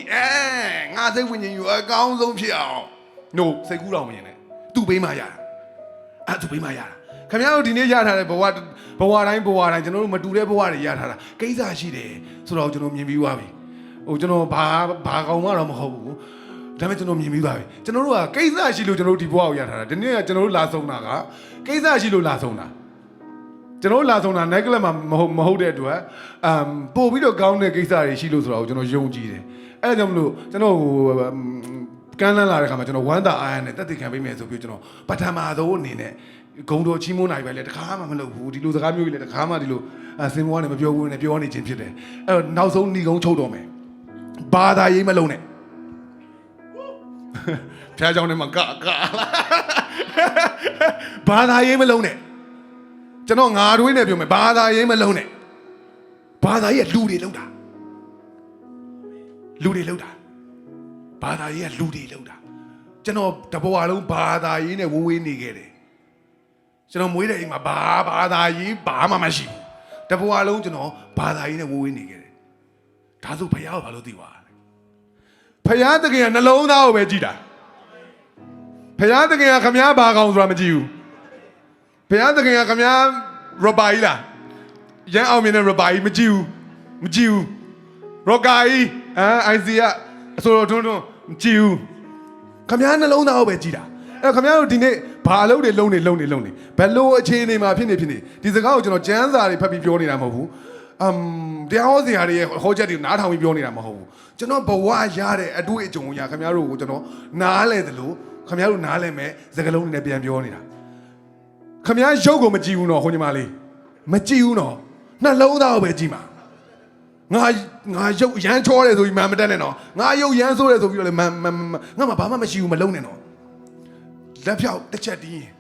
ငါစိတ်ဝိညာဉ်ယူအကောင်းဆုံးဖြစ်အောင် no စိတ်ကူးတော့မရင်နဲ့သူ့ပေးမှရတာသူ့ပေးမှရတာခင်ဗျားတို့ဒီနေ့ရထားတဲ့ဘဝတိုင်းကျွန်တော်တို့မတူတဲ့ဘဝတွေရထားတာကိစ္စရှိတယ်ဆိုတော့ကျွန်တော်မြင်ပြီးသွားပြီဟိုကျွန်တော်ဘာကောင်မှတော့မဟုတ်ဘူးဒါပေမဲ့ကျွန်တော်မြင်ပြီးသွားပြီကျွန်တော်တို့ကကိစ္စရှိလို့ကျွန်တော်တို့ဒီဘဝကိုရထားတာဒီနေ့ကကျွန်တော်တို့လာဆုံးတာကကိစ္စရှိလို့လာဆုံးတာကျွန်တော်လာဆုံးတာ night club မှာမဟုတ်တဲ့အတွက်ပို့ပြီးတော့ကောင်းတဲ့ကိစ္စတွေရှိလို့ဆိုတော့ကျွန်တော်ယုံကြည်တယ်အဲ့ဒါကြောင့်မလို့ကျွန်တော်ဟိုကမ်းလှမ်းလာတဲ့ခါမှာကျွန်တော်ဝမ်းသာအားရနဲ့တက်တည်ခံပေးမယ်ဆိုပြီးကျွန်တော်ပထမဆုံးအနေနဲ့ဂုံတော်ချီးမွမ်းနိုင်ပဲလေတခါမှမလုပ်ဘူးဒီလိုစကားမျိုးကြီးလေတခါမှဒီလိုစင်မောကနေမပြောဘူးနဲ့ပြောနေခြင်းဖြစ်တယ်အဲ့တော့နောက်ဆုံးဏီကုန်းချုပ်တော်မယ်ဘာသာရေးမလုံးနဲ့ဖျားကြောင်ထဲမှာကဘာသာရေးမလုံးနဲ့ကျွန်တော်ငါတွေးနေပြောမယ်ဘာသာရေးမလုံးနဲ့ဘာသာရေးကလူတွေလုံးတာဘာသာရေးကလူတွေလုံးတာကျွန်တော်တဘဝလုံးဘာသာရေးနဲ့ဝေးနေခဲ့တယ်ကျွန်တော်မွေးတဲ့အိမ်မှာဘာသာရေးဘာမှမရှိဘူးတဘဝလုံးကျွန်တော်ဘာသာရေးနဲ့ဝေးနေခဲ့တယ် ဒါဆိုဖယားကိုဘာလို့သိပါလဲဖယားတကယ်နှလုံးသားကိုပဲကြည်တာဖယားတကယ်ခမည်းဘာကောင်ဆိုတာမကြည့်ဘူးဖယားတကယ်ခမည်းရပါကြီးလားရန်အောင်မြင်တဲ့ရပါကြီးမကြည့်ဘူးရော့ကာကြီးအိုင်စီကအဆိုတော်ထွန်းမကြည့်ဘူးခမည်းနှလုံးသားကိုပဲကြည်တာအဲ့ခမည်းတို့ဒီနေ့ဘာလို့တွေလုံးနေဘယ်လိုအခြေအနေမှာဖြစ်နေဒီစကားကိုကျွန်တော်ကျမ်းစာတွေဖတ်ပြီးပြောနေတာမဟုတ်ဘူးတရားဟောစရာတွေရဲ့ဟောချက်တွေနားထောင်ပြီးပြောနေတာမဟုတ်ဘူးကျွန်တော်ဘဝရတဲ့အတွေ့အကြုံအရာခင်ဗျားတို့ကိုကျွန်တော်နားလဲတယ်လို့ခင်ဗျားတို့နားလဲမဲ့စကားလုံးတွေနဲ့ပြန်ပြောနေတာခင်ဗျားရုပ်ကိုမကြည့်ဘူးနော်ဟိုညီမလေးမကြည့်ဘူးနော်နှလုံးသားကိုပဲကြည့်မှာငါရုပ်ရမ်းချောတယ်ဆိုပြီးမတက်နဲ့နော်ငါရုပ်ရမ်းဆိုးတယ်ဆိုပြီးတော့လေငါမှဘာမှမရှိဘူးမလုံးနဲ့နော်လက်ဖြောက်တစ်ချက်တီးရင်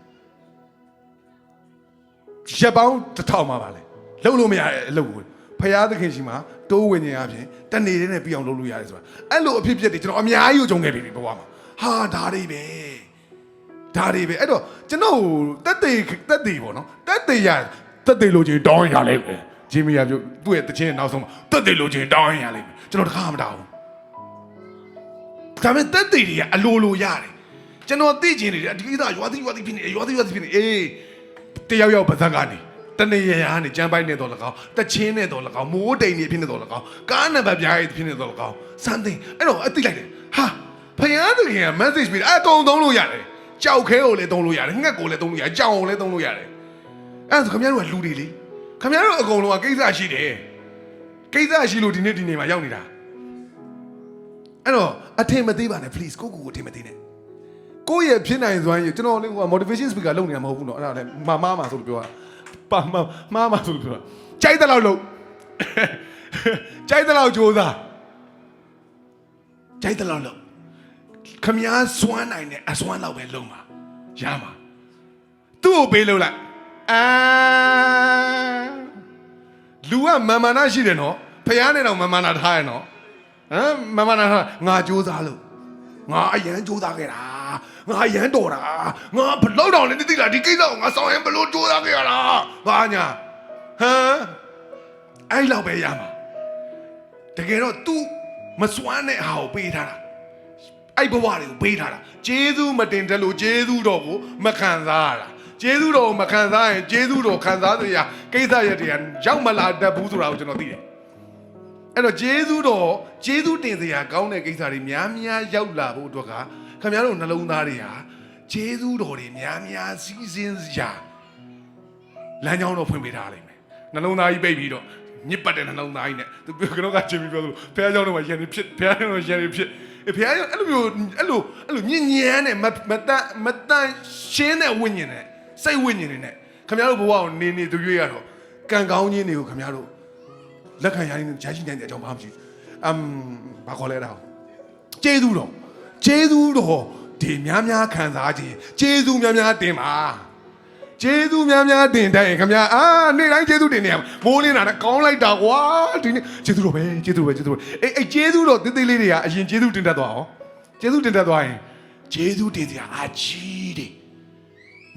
ရက်ပေါင်း1000မှာပါလေလှုပ်လို့မရတဲ့အလုပ်ကိုဖယားသခင်ရှိမှာတိုးဝင်နေအပြင်တနေ့နဲ့ပြီးအောင်လုပ်လို့ရတယ်ဆိုတာအဲ့လိုအဖြစ်ဖြစ်တွေကျွန်တော်အများကြီးကိုကြုံခဲ့ပြီဘဝမှာဟာဒါတွေပဲအဲ့တော့ကျွန်တော်တက်သေးပေါ့နော်တက်သေးလို့ချင်းတောင်းရလိမ့်မယ်ဂျီမီယာပြောသူ့ရဲ့တခြင်းနောက်ဆုံးမှာတက်သေးလို့ချင်းတောင်းရလိမ့်မယ်ကျွန်တော်တခါမတောင်းဘူးဒါပေမဲ့တက်သေးတွေကအလိုရတယ်ကျွန်တော်သိချင်နေတယ်အဒီကရွာသီးဖြစ်နေအေးတယောက်ပါဇက်ကနေတနေရကနေကြမ်းပိုက်နေတော့လကောက်တချင်းနေတော့လကောက်မိုးတိမ်နေဖြစ်နေတော့လကောက်ကားနံပါတ်ပြားရေးဖြစ်နေတော့လကောက် something အဲ့တော့အသိလိုက်တယ်ဟာဖယားတကယ် message ပေးအကုန်သုံးလို့ရတယ်ကြောက်ခဲကိုလည်းသုံးလို့ရတယ်ငှက်ကိုလည်းသုံးလို့ရတယ်ကြောင်ကိုလည်းသုံးလို့ရတယ်အဲ့ဒါဆိုခင်ဗျားတို့ကလူတွေလေခင်ဗျားတို့အကုန်လုံးကကိစ္စရှိတယ်ကိစ္စရှိလို့ဒီနေ့မှာရောက်နေတာအဲ့တော့အထင်မသေးပါနဲ့ please ကိုအထင်မသေးနဲ့ကိုယ့်ရဲ့ဖြစ်နိုင်စွမ်းရကျွန်တော်လည်း motivation speaker လုပ်နေတာမဟုတ်ဘူးเนาะအဲ့ဒါလည်းမှာဆိုလို့ပြောတာမှာဆိုလို့ပြောတာကြိုက်တဲ့လောက်လုပ်ကြိုက်တဲ့လောက်ကြိုးစားကြိုက်တဲ့လောက်လုပ်ခမည်းစွမ်းနိုင်တဲ့အစွမ်းလောက်ပဲလုပ်မှာရမှာသူ့ကိုပေးလို့လိုက်လူကမာမာနာရှိတယ်နော်ဖယားနဲ့တော့မာမာနာထားရနော်မာမာနာထားငါကြိုးစားလို့ငါအရန်ကြိုးစားခဲ့တာငါရမ်းတော်တာငါဘလောက်တောင်လည်းသိလားဒီကိစ္စကိုငါဆောင်ရင်ဘလို့ကြိုးစားခဲ့ရတာဘာညာအဲ့လောက်ပဲရမှာတကယ်တော့ तू မစွမ်းတဲ့ဟာကိုပေးထားတာအဲ့ဘဝတွေကိုပေးထားတာဂျေဇုမတင်တယ်လို့ဂျေဇုတော်ကိုမခံစားရတာဂျေဇုတော်ကိုမခံစားရင်ဂျေဇုတော်ခံစားစရာကိစ္စရက်တွေကရောက်မလာတတ်ဘူးဆိုတာကိုကျွန်တော်သိတယ်အဲ့တော့ဂျေဇုတော်ဂျေဇုတင်စရာကောင်းတဲ့ကိစ္စတွေများရောက်လာဖို့အတွက်ကခင်ဗျားတို့နှလုံးသားတွေဟာဂျေဇုတော်တွေများစီးစင်းစရာလမ်းကြောင်းတော့ဖွင့်ပေးထားလိမ့်မယ်နှလုံးသားကြီးပိတ်ပြီးတော့ညစ်ပတ်တဲ့နှလုံးသားကြီးနဲ့သူပြောကတော့ကချင်းပြီးပြောသလိုဖះเจ้าတော့ရန်ဖြစ်ဖះเจ้าတော့ရန်ဖြစ်ဖះเจ้าအဲ့လိုညဉ့်ညမ်းနဲ့မတန်ရှင်းတဲ့ဝိညာဉ်နဲ့စိတ်ဝိညာဉ်တွေနဲ့ခင်ဗျားတို့ဘဝကိုနေသူရွေးရတော့ကံကောင်းခြင်းတွေကိုခင်ဗျားတို့လက်ခံရရင်ဂျာရှိနိုင်တဲ့အကြောင်းဘာမှမရှိဘာခေါ်လဲတော့ကျေးဇူးတော်ဒီများခံစားခြင်းကျေးဇူးများတင်ပါကျေးဇူးများတင်တဲ့ခင်ဗျာနေ့တိုင်းကျေးဇူးတင်နေရမိုးလင်းတာနဲ့ကောင်းလိုက်တာကွာဒီနေ့ကျေးဇူးတော်ပဲအဲ့ကျေးဇူးတော်တိတ်လေးတွေကအရင်ကျေးဇူးတင်တတ်သွားအောင်ကျေးဇူးတင်တတ်သွားရင်ကျေးဇူးတင်စရာအကြီးတယ်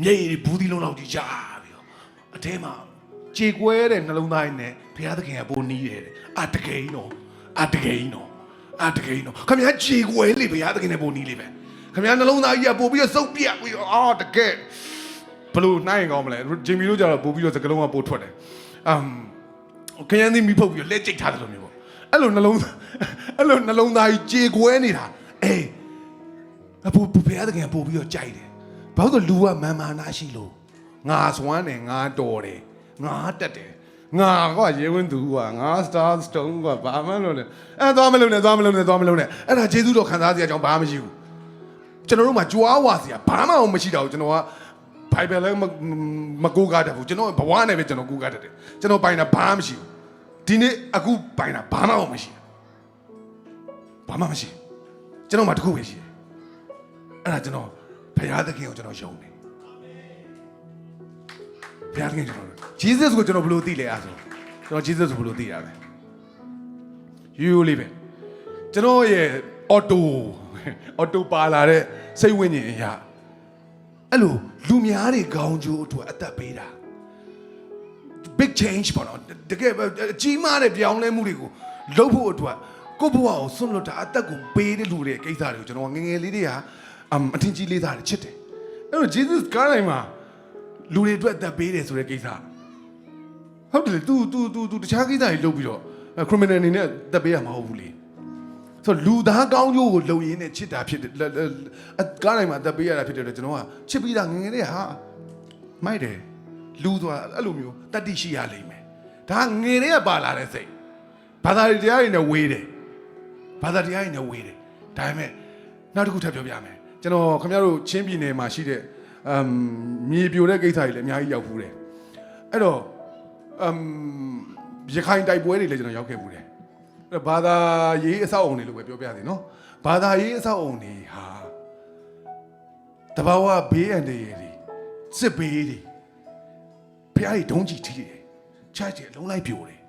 မျက်ရည်ဘူးသီးလုံးလောက်ကြီးကြာပြီးတော့အထဲမှာကြေကွဲတဲ့နှလုံးသားရင်းနဲ့ဘုရားသခင်ကပိုနီးတယ်တကယ်နော်ခင်ဗျာကြေကွဲလေဘုရားသခင်နဲ့ပိုနီးလေပဲခင်ဗျာနှလုံးသားကြီးကပို့ပြီးတော့စုပ်ပြက်ပြီးတော့တကယ်ဘလို့နှိုင်းရင်ကောင်းမလဲဂျင်မီတို့ကြတော့ပို့ပြီးတော့စကလုံးကပို့ထွက်တယ်ခရမ်းသီးမိဖုတ်ပြီးလက်ကျိတ်ထားတယ်လို့မျိုးပေါ့အဲ့လိုနှလုံးသားကြီးကြေကွဲနေတာပို့ဘုရားသခင်ကပို့ပြီးတော့ကြိုက်တယ်ဘာလို့လူကမာနာရှိလို့ငါစွမ်းတယ်ငါတော်တယ်ငါတက်တယ်ငါကရေဝင်းသူကငါ star stone ကဘာမှမလုပ်နဲ့သွားမလုပ်နဲ့အဲ့ဒါဂျေဇုတော်ခံစားစရာအကြောင်းဘာမှမရှိဘူးကျွန်တော်တို့မှာကြွားဝါစရာဘာမှမရှိတော့ဘူးကျွန်တော်က Bible လည်းမကိုးကားတတ်ဘူးကျွန်တော်ဘဝနဲ့ပဲကျွန်တော်ကိုးကားတတ်တယ်ကျွန်တော်ပိုင်တာဘာမှမရှိဘူးဒီနေ့အခုပိုင်တာဘာမှမရှိကျွန်တော်မှတစ်ခုပဲရှိတယ်အဲ့ဒါကျွန်တော်ဘုရားသခင်ကိုကျွန်တော်ယုံတယ်ဘုရားသခင်ကျွန်တော် Jesus ကိုကျွန်တော်ဘယ်လိုသိလဲအဲ့ဆိုကျွန်တော် Jesus ကိုဘယ်လိုသိရလဲရိုးလေးပဲကျွန်တော်ရဲ့အော်တိုပါလာတဲ့စိတ်ဝိညာဉ်အရာအဲ့လိုလူများတွေခေါင်းကျိုးအတွက်အသက်ပေးတာ big change ပေါ့နော်တကယ်အကြီးမားတဲ့ပြောင်းလဲမှုတွေကို လုပ်ဖို့အတွက်ကိုဘွားကိုဆွန့်လွတ်တာအသက်ကိုပေးတဲ့လူတွေကိစ္စတွေကိုကျွန်တော်ငငယ်လေးတွေကအထင်ကြီးလေးစားတယ်ချစ်တယ်အဲ့တော့ Jesus ကားတိုင်းမှာလူတွေအတွက်အသက်ပေးတယ်ဆိုတဲ့ကိစ္စဟုတ်တယ်လေ तू တခြားကိစ္စတွေလုပ်ပြီးတော့ criminal အနေနဲ့အသက်ပေးရမှာမဟုတ်ဘူးလေဆိုလူသားကောင်းကျိုးကိုလုံရင်းနဲ့ချစ်တာဖြစ်တယ်ကားတိုင်းမှာအသက်ပေးရတာဖြစ်တယ်ကျွန်တော်ကချစ်ပြီးတာငငယ်လေးဟာမိုက်တယ်လူဆိုတာအဲ့လိုမျိုးတတိရှိရလိမ့်မယ်ဒါငယ်လေးကပါလာတဲ့စိတ်ဘာသာတရားတွေနဲ့ဝေးတယ်ဘာသာတရားတွေနဲ့ဝေးတယ်ဒါပေမဲ့နောက်တစ်ခုထပ်ပြောပြမယ်ကျွန်တော်ခင်ဗျားတို့ချင်းပြည်နယ်မှာရှိတဲ့မြေပြိုတဲ့ကိစ္စတွေလည်းအများကြီးရောက်ဘူးတယ်အဲ့တော့ရခိုင်တိုက်ပွဲတွေလည်းကျွန်တော်ရောက်ခဲ့ဘူးတယ်အဲ့တော့ဘာသာရေးအဆောက်အုံတွေလို့ပဲပြောပြစီနော်ဘာသာရေးအဆောက်အုံတွေဟာတဘာဝဘေးအန္တရာယ်တွေစစ်ဘေးတွေဖျားတွေဒုံးကြည့်ထိတယ်ချားချင်လုံးလိုက်ပြိုတယ်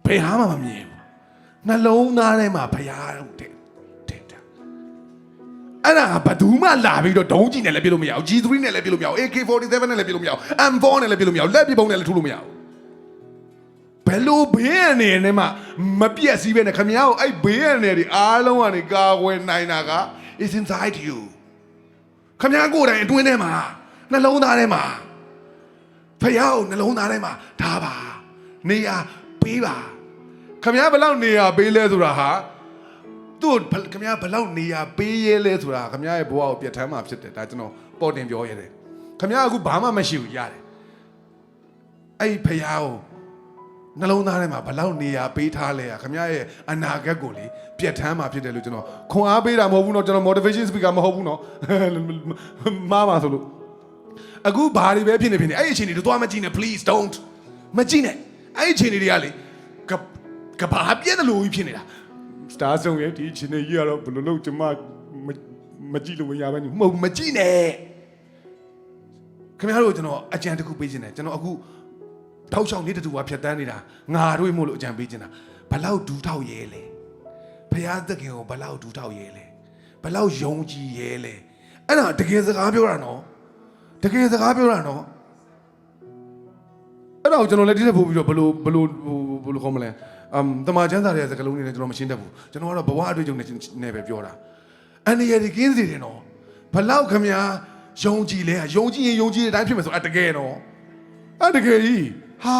ဘယ်ဟာမှမမြင်ဘူးနှလုံးသားထဲမှာဖျားတော့တဲ့အဲ့ဒါဘယ်သူမှလာပြီးတော့ဒုံးကြည့်နဲ့လည်းပြလို့မရဘူး G3 နဲ့လည်းပြလို့မရဘူး AK47 နဲ့လည်းပြလို့မရဘူး M4 နဲ့လည်းပြလို့မရဘူးလက်ပြပုံနဲ့လည်းထုလို့မရဘူးဘယ်လိုဘေးအနေနဲ့မှမပြက်စီးပဲနဲ့ခမည်းတော်အဲ့ဘေးအနေတွေအားလုံးကနေကာကွယ်နိုင်တာက is inside you ခမည်းကိုယ်တိုင်အတွင်းထဲမှာနှလုံးသားထဲမှာဖယားကိုနှလုံးသားထဲမှာထားပါနေရာပေးပါခမည်းဘယ်လောက်နေရာပေးလဲဆိုတာဟာသူ့ခမည်းဘယ်လောက်နေရာပေးရဲလဲဆိုတာခမည်းရဲ့ဘဝကိုပြတ်ထမ်းမှာဖြစ်တယ်ဒါကျွန်တော်ပေါ်တင်ပြောရတယ်ခမည်းအခုဘာမှမရှိဘူးရတယ်အဲ့ဖယားကိုနှလုံးသားထဲမှာဘယ်လောက်နေရာပေးထားလဲခမည်းရဲ့အနာဂတ်ကိုလေပြတ်ထမ်းမှာဖြစ်တယ်လို့ကျွန်တော်ခွန်အားပေးတာမဟုတ်ဘူးเนาะကျွန်တော် motivation speaker မဟုတ်ဘူးเนาะမားပါဆိုလို့အခုဘာတွေပဲဖြစ်နေအဲ့အချိန်တွေတော့မကြည့်နဲ့ please don't မကြည့်နဲ့အဲ့အချိန်တွေကလေကဘာပြည့်တယ်လို့ဖြစ်နေတာ star ဆုံးရဲ့ဒီအချိန်တွေကြီးကတော့ဘယ်လိုလုပ်ကျွန်မကြည့်လို့မရဘဲနေမကြည့်နဲ့ခင်ဗျားတို့ကျွန်တော်အကြံတစ်ခုပေးခြင်းတယ်ကျွန်တော်အခုထောက်ချောင်းနေတူပါဖြတ်တန်းနေတာငါတို့မို့လို့အကြံပေးခြင်းတာဘလောက်ဒူးထောက်ရဲလဲဖရာသခင်ကိုဘလောက်ဒူးထောက်ရဲလဲဘလောက်ယုံကြည်ရဲလဲအဲ့ဒါတကယ်စကားပြောတာနော်တကယ်စကားပြောတာနော်အဲ့ဒါကိုကျွန်တော်လည်းဒီထက်ပို့ပြီးတော့ဘယ်လိုခေါ်မလဲတမန်ကျမ်းစာရဲ့စကားလုံးတွေနဲ့ကျွန်တော်မရှင်းတတ်ဘူးကျွန်တော်ကတော့ဘဝအတွေ့အကြုံနဲ့ပဲပြောတာအန်ဒီရယ်ကင်းစီတယ်နော်ဘလောက်ခမညာယုံကြည်လဲယုံကြည်ရင်ယုံကြည်တဲ့အတိုင်းဖြစ်မယ်ဆိုအတကယ်နော်အတကယ်ကြီးဟာ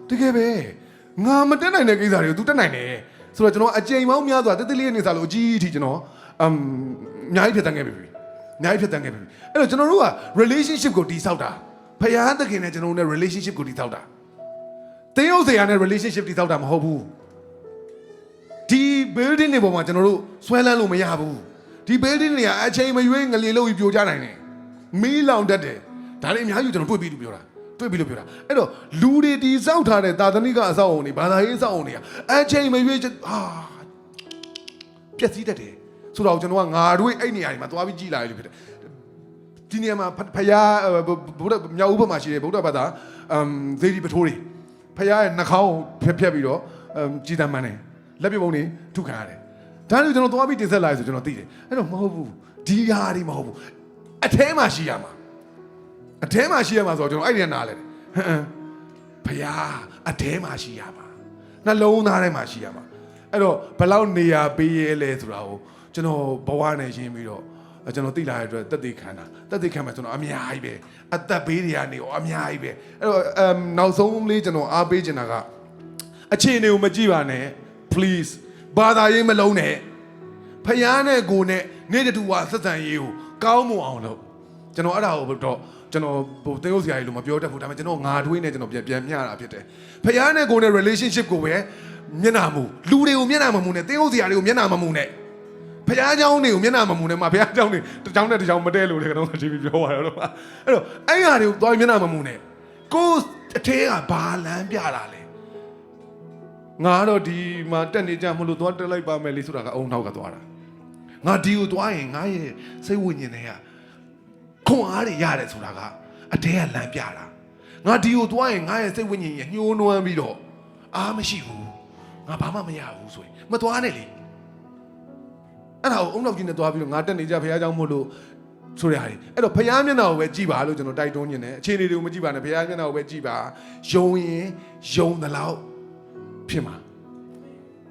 တကယ်ပဲငါမတက်နိုင်တဲ့ကိစ္စတွေကို तू တက်နိုင်တယ်ဆိုတော့ကျွန်တော်အကြိမ်ပေါင်းများစွာတက်တက်လေးနေစားလို့အကြီးအထိကျွန်တော်အများကြီးဖြစ်တန်းခဲ့ပြီအများကြီးဖြစ်တန်းခဲ့ပြီအဲ့တော့ကျွန်တော်တို့က relationship ကိုတည်ဆောက်တာဖယားသခင်နဲ့ကျွန်တော်တို့နဲ့ relationship ကိုတည်ဆောက်တာတင်းရုပ်စရာနဲ့ relationship တည်ဆောက်တာမဟုတ်ဘူးဒီ building တွေပေါ်မှာကျွန်တော်တို့ဆွဲလန်းလို့မရဘူးဒီ building တွေကအချိန်မရွေးငလျင်လို့ပြိုကျနိုင်တယ်မီးလောင်တတ်တယ်ဒါတွေအများကြီးကျွန်တော်တွေ့ပြီးလို့ပြောတာအဲ့တော့လူတွေတည်ဆောက်ထားတဲ့သာသနိကအဆောက်အုံတွေဘာသာရေးအဆောက်အုံတွေအချိန်မရွေးပျက်စီးတတ်တယ်ဆိုတော့ကျွန်တော်ကငါတို့အဲ့နေရာတွေမှာသွားပြီးကြည်လာရလို့ဖြစ်တယ်ဒီနေရာမှာဖယားဗုဒ္ဓမြောက်ဥပမာရှိတယ်ဗုဒ္ဓဘာသာဇေဒီပထိုးတွေဖယားရဲ့နှာခေါင်းကိုဖြတ်ပြီးတော့ကြည်တမ်းမှန်းတယ်လက်ပြပုံတွေထုခံရတယ်ဒါတွေကျွန်တော်သွားပြီးတင်ဆက်လာရဆိုကျွန်တော်သိတယ်အဲ့တော့မဟုတ်ဘူးဒီဟာတွေမဟုတ်ဘူးအထဲမှာရှိရမှာအထဲမှာရှိရမှာဆိုတော့ကျွန်တော်အဲ့ဒီကနားလဲဖယားအထဲမှာရှိရမှာနှလုံးသားထဲမှာရှိရမှာအဲ့တော့ဘယ်လောက်နေရာပေးရဲလဲဆိုတာကိုကျွန်တော်ဘဝနဲ့ရှင်းပြီးတော့ကျွန်တော်သိလာတဲ့အတွက်တက်သေးခံမှာကျွန်တော်အများကြီးပဲအသက်ဘေးတွေကနေရောအများကြီးပဲအဲ့တော့နောက်ဆုံးလေးကျွန်တော်အားပေးချင်တာကအခြေအနေကိုမကြည့်ပါနဲ့ please ဘာသာရေးမလုံးနဲ့ဖယားနဲ့ကိုနဲ့နေ့တူဝါဆက်ဆံရေးကိုကောင်းမွန်အောင်လုပ်ကျွန်တော်အဲ့ဒါကိုတော့ကျွန်တော်ဟိုတင်းဟုတ်စရာကြီးလို့မပြောတတ်ဘူးဒါပေမဲ့ကျွန်တော်ငါတွေးနဲ့ကျွန်တော်ပြန်မျှတာဖြစ်တယ်ဖယားနဲ့ကိုနဲ့ relationship ကိုပဲမျက်နှာမူလူတွေကိုမျက်နှာမမူနဲ့တင်းဟုတ်စရာတွေကိုမျက်နှာမမူနဲ့ဖယားเจ้าတွေကိုမျက်နှာမမူနဲ့မှာဖယားเจ้าတွေတစ်เจ้าနဲ့တစ်เจ้าမတဲလို့လေကျွန်တော်ဒီပြောရတော့အဲ့တော့အဲ့ဟာတွေကိုသွားမျက်နှာမမူနဲ့ကိုအထဲကဘာလမ်းပြတာလဲငါတော့ဒီမှာတက်နေကြမလို့သွားတက်လိုက်ပါမယ်လေဆိုတာကအုံနောက်ကသွားတာငါဒီကိုသွားရင်ငါရဲ့စိတ်ဝိညာဉ်တွေကခွန်အားတွေရတယ်ဆိုတာကအတဲကလမ်းပြတာငါဒီကိုသွားရင်ငါရဲ့စိတ်ဝိညာဉ်ရညှိုးနွမ်းပြီးတော့အားမရှိဘူးငါဘာမှမရဘူးဆိုရင်မသွားနဲ့လေအဲ့ဒါကိုအုံနောက်ကြီးနဲ့သွားပြီးတော့ငါတက်နေကြဖရားเจ้าမို့လို့ဆိုရရတယ်အဲ့တော့ဖရားမျက်နှာကိုပဲကြည့်ပါလို့ကျွန်တော်တိုက်တွန်းနေတယ်အခြေအနေတွေကိုမကြည့်ပါနဲ့ဖရားမျက်နှာကိုပဲကြည့်ပါယုံရင်ယုံသလောက်ဖြစ်မှာ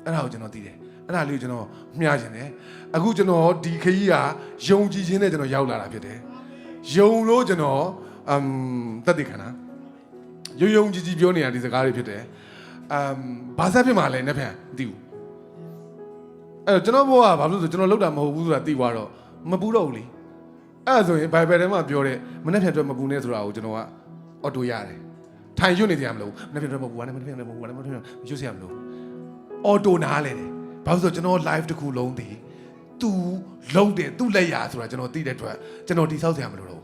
အဲ့ဒါကိုကျွန်တော်သိတယ်အဲ့ဒါလေးကိုကျွန်တော်မျှချင်တယ်အခုကျွန်တော်ဒီခရီးကယုံကြည်ခြင်းနဲ့ကျွန်တော်ရောက်လာတာဖြစ်တယ်ယုံလို့ကျွန်တော်တက်တည်ခဏယုံကြည်ပြောနေတာဒီစကားတွေဖြစ်တယ်ဘာဆက်ဖြစ်မှာလဲနှစ်ဖက်မသိဘူးအဲ့တော့ကျွန်တော်ဘောကဘာလို့ဆိုကျွန်တော်လောက်တာမဟုတ်ဘူးဆိုတာသိသွားတော့မပူတော့ဘူးလေအဲ့ဒါဆိုရင် Bible ထဲမှာပြောတဲ့မနေ့ဖြန်အတွက်မပူနဲ့ဆိုတာကိုကျွန်တော်ကအော်တိုရတယ်ထိုင်ရွတ်နေကြမလို့မနေ့ဖြန်အတွက်မပူနဲ့မနေ့ဖြန်အတွက်မပူနဲ့မနေ့ဖြန်ရွတ်စရာမလိုအော်တိုနားလဲတယ်ဘာလို့ဆိုကျွန်တော် live တစ်ခုလုံးတည်သူလုံးတယ်သူ့လက်ရာဆိုတာကျွန်တော်သိတဲ့အတွက်ကျွန်တော်တိဆောက်စရာမလိုတော့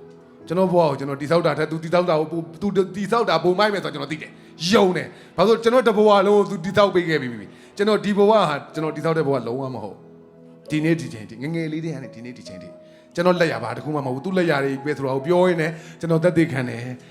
ကျွန်တော်ဘဝကိုကျွန်တော်တိဆောက်တာထက်သူတိဆောက်တာကိုသူတိဆောက်တာပုံမိုက်မယ်ဆိုတော့ကျွန်တော်သိတယ်ယုံတယ်ဘာလို့ကျွန်တော်တဘဝလုံးသူတိဆောက်ပေးခဲ့ပြီကျွန်တော်ဒီဘဝဟာကျွန်တော်တိဆောက်တဲ့ဘဝလုံးဝမဟုတ်ဒီနေ့ဒီချိန်ဒီငငယ်လေးတွေကနေဒီနေ့ဒီချိန်ဒီကျွန်တော်လက်ရပါတခုမှမဟုတ်ဘူးသူ့လက်ရတွေပဲဆိုတော့ပြောရင်းနဲ့ကျွန်တော်သက်သေခံတယ်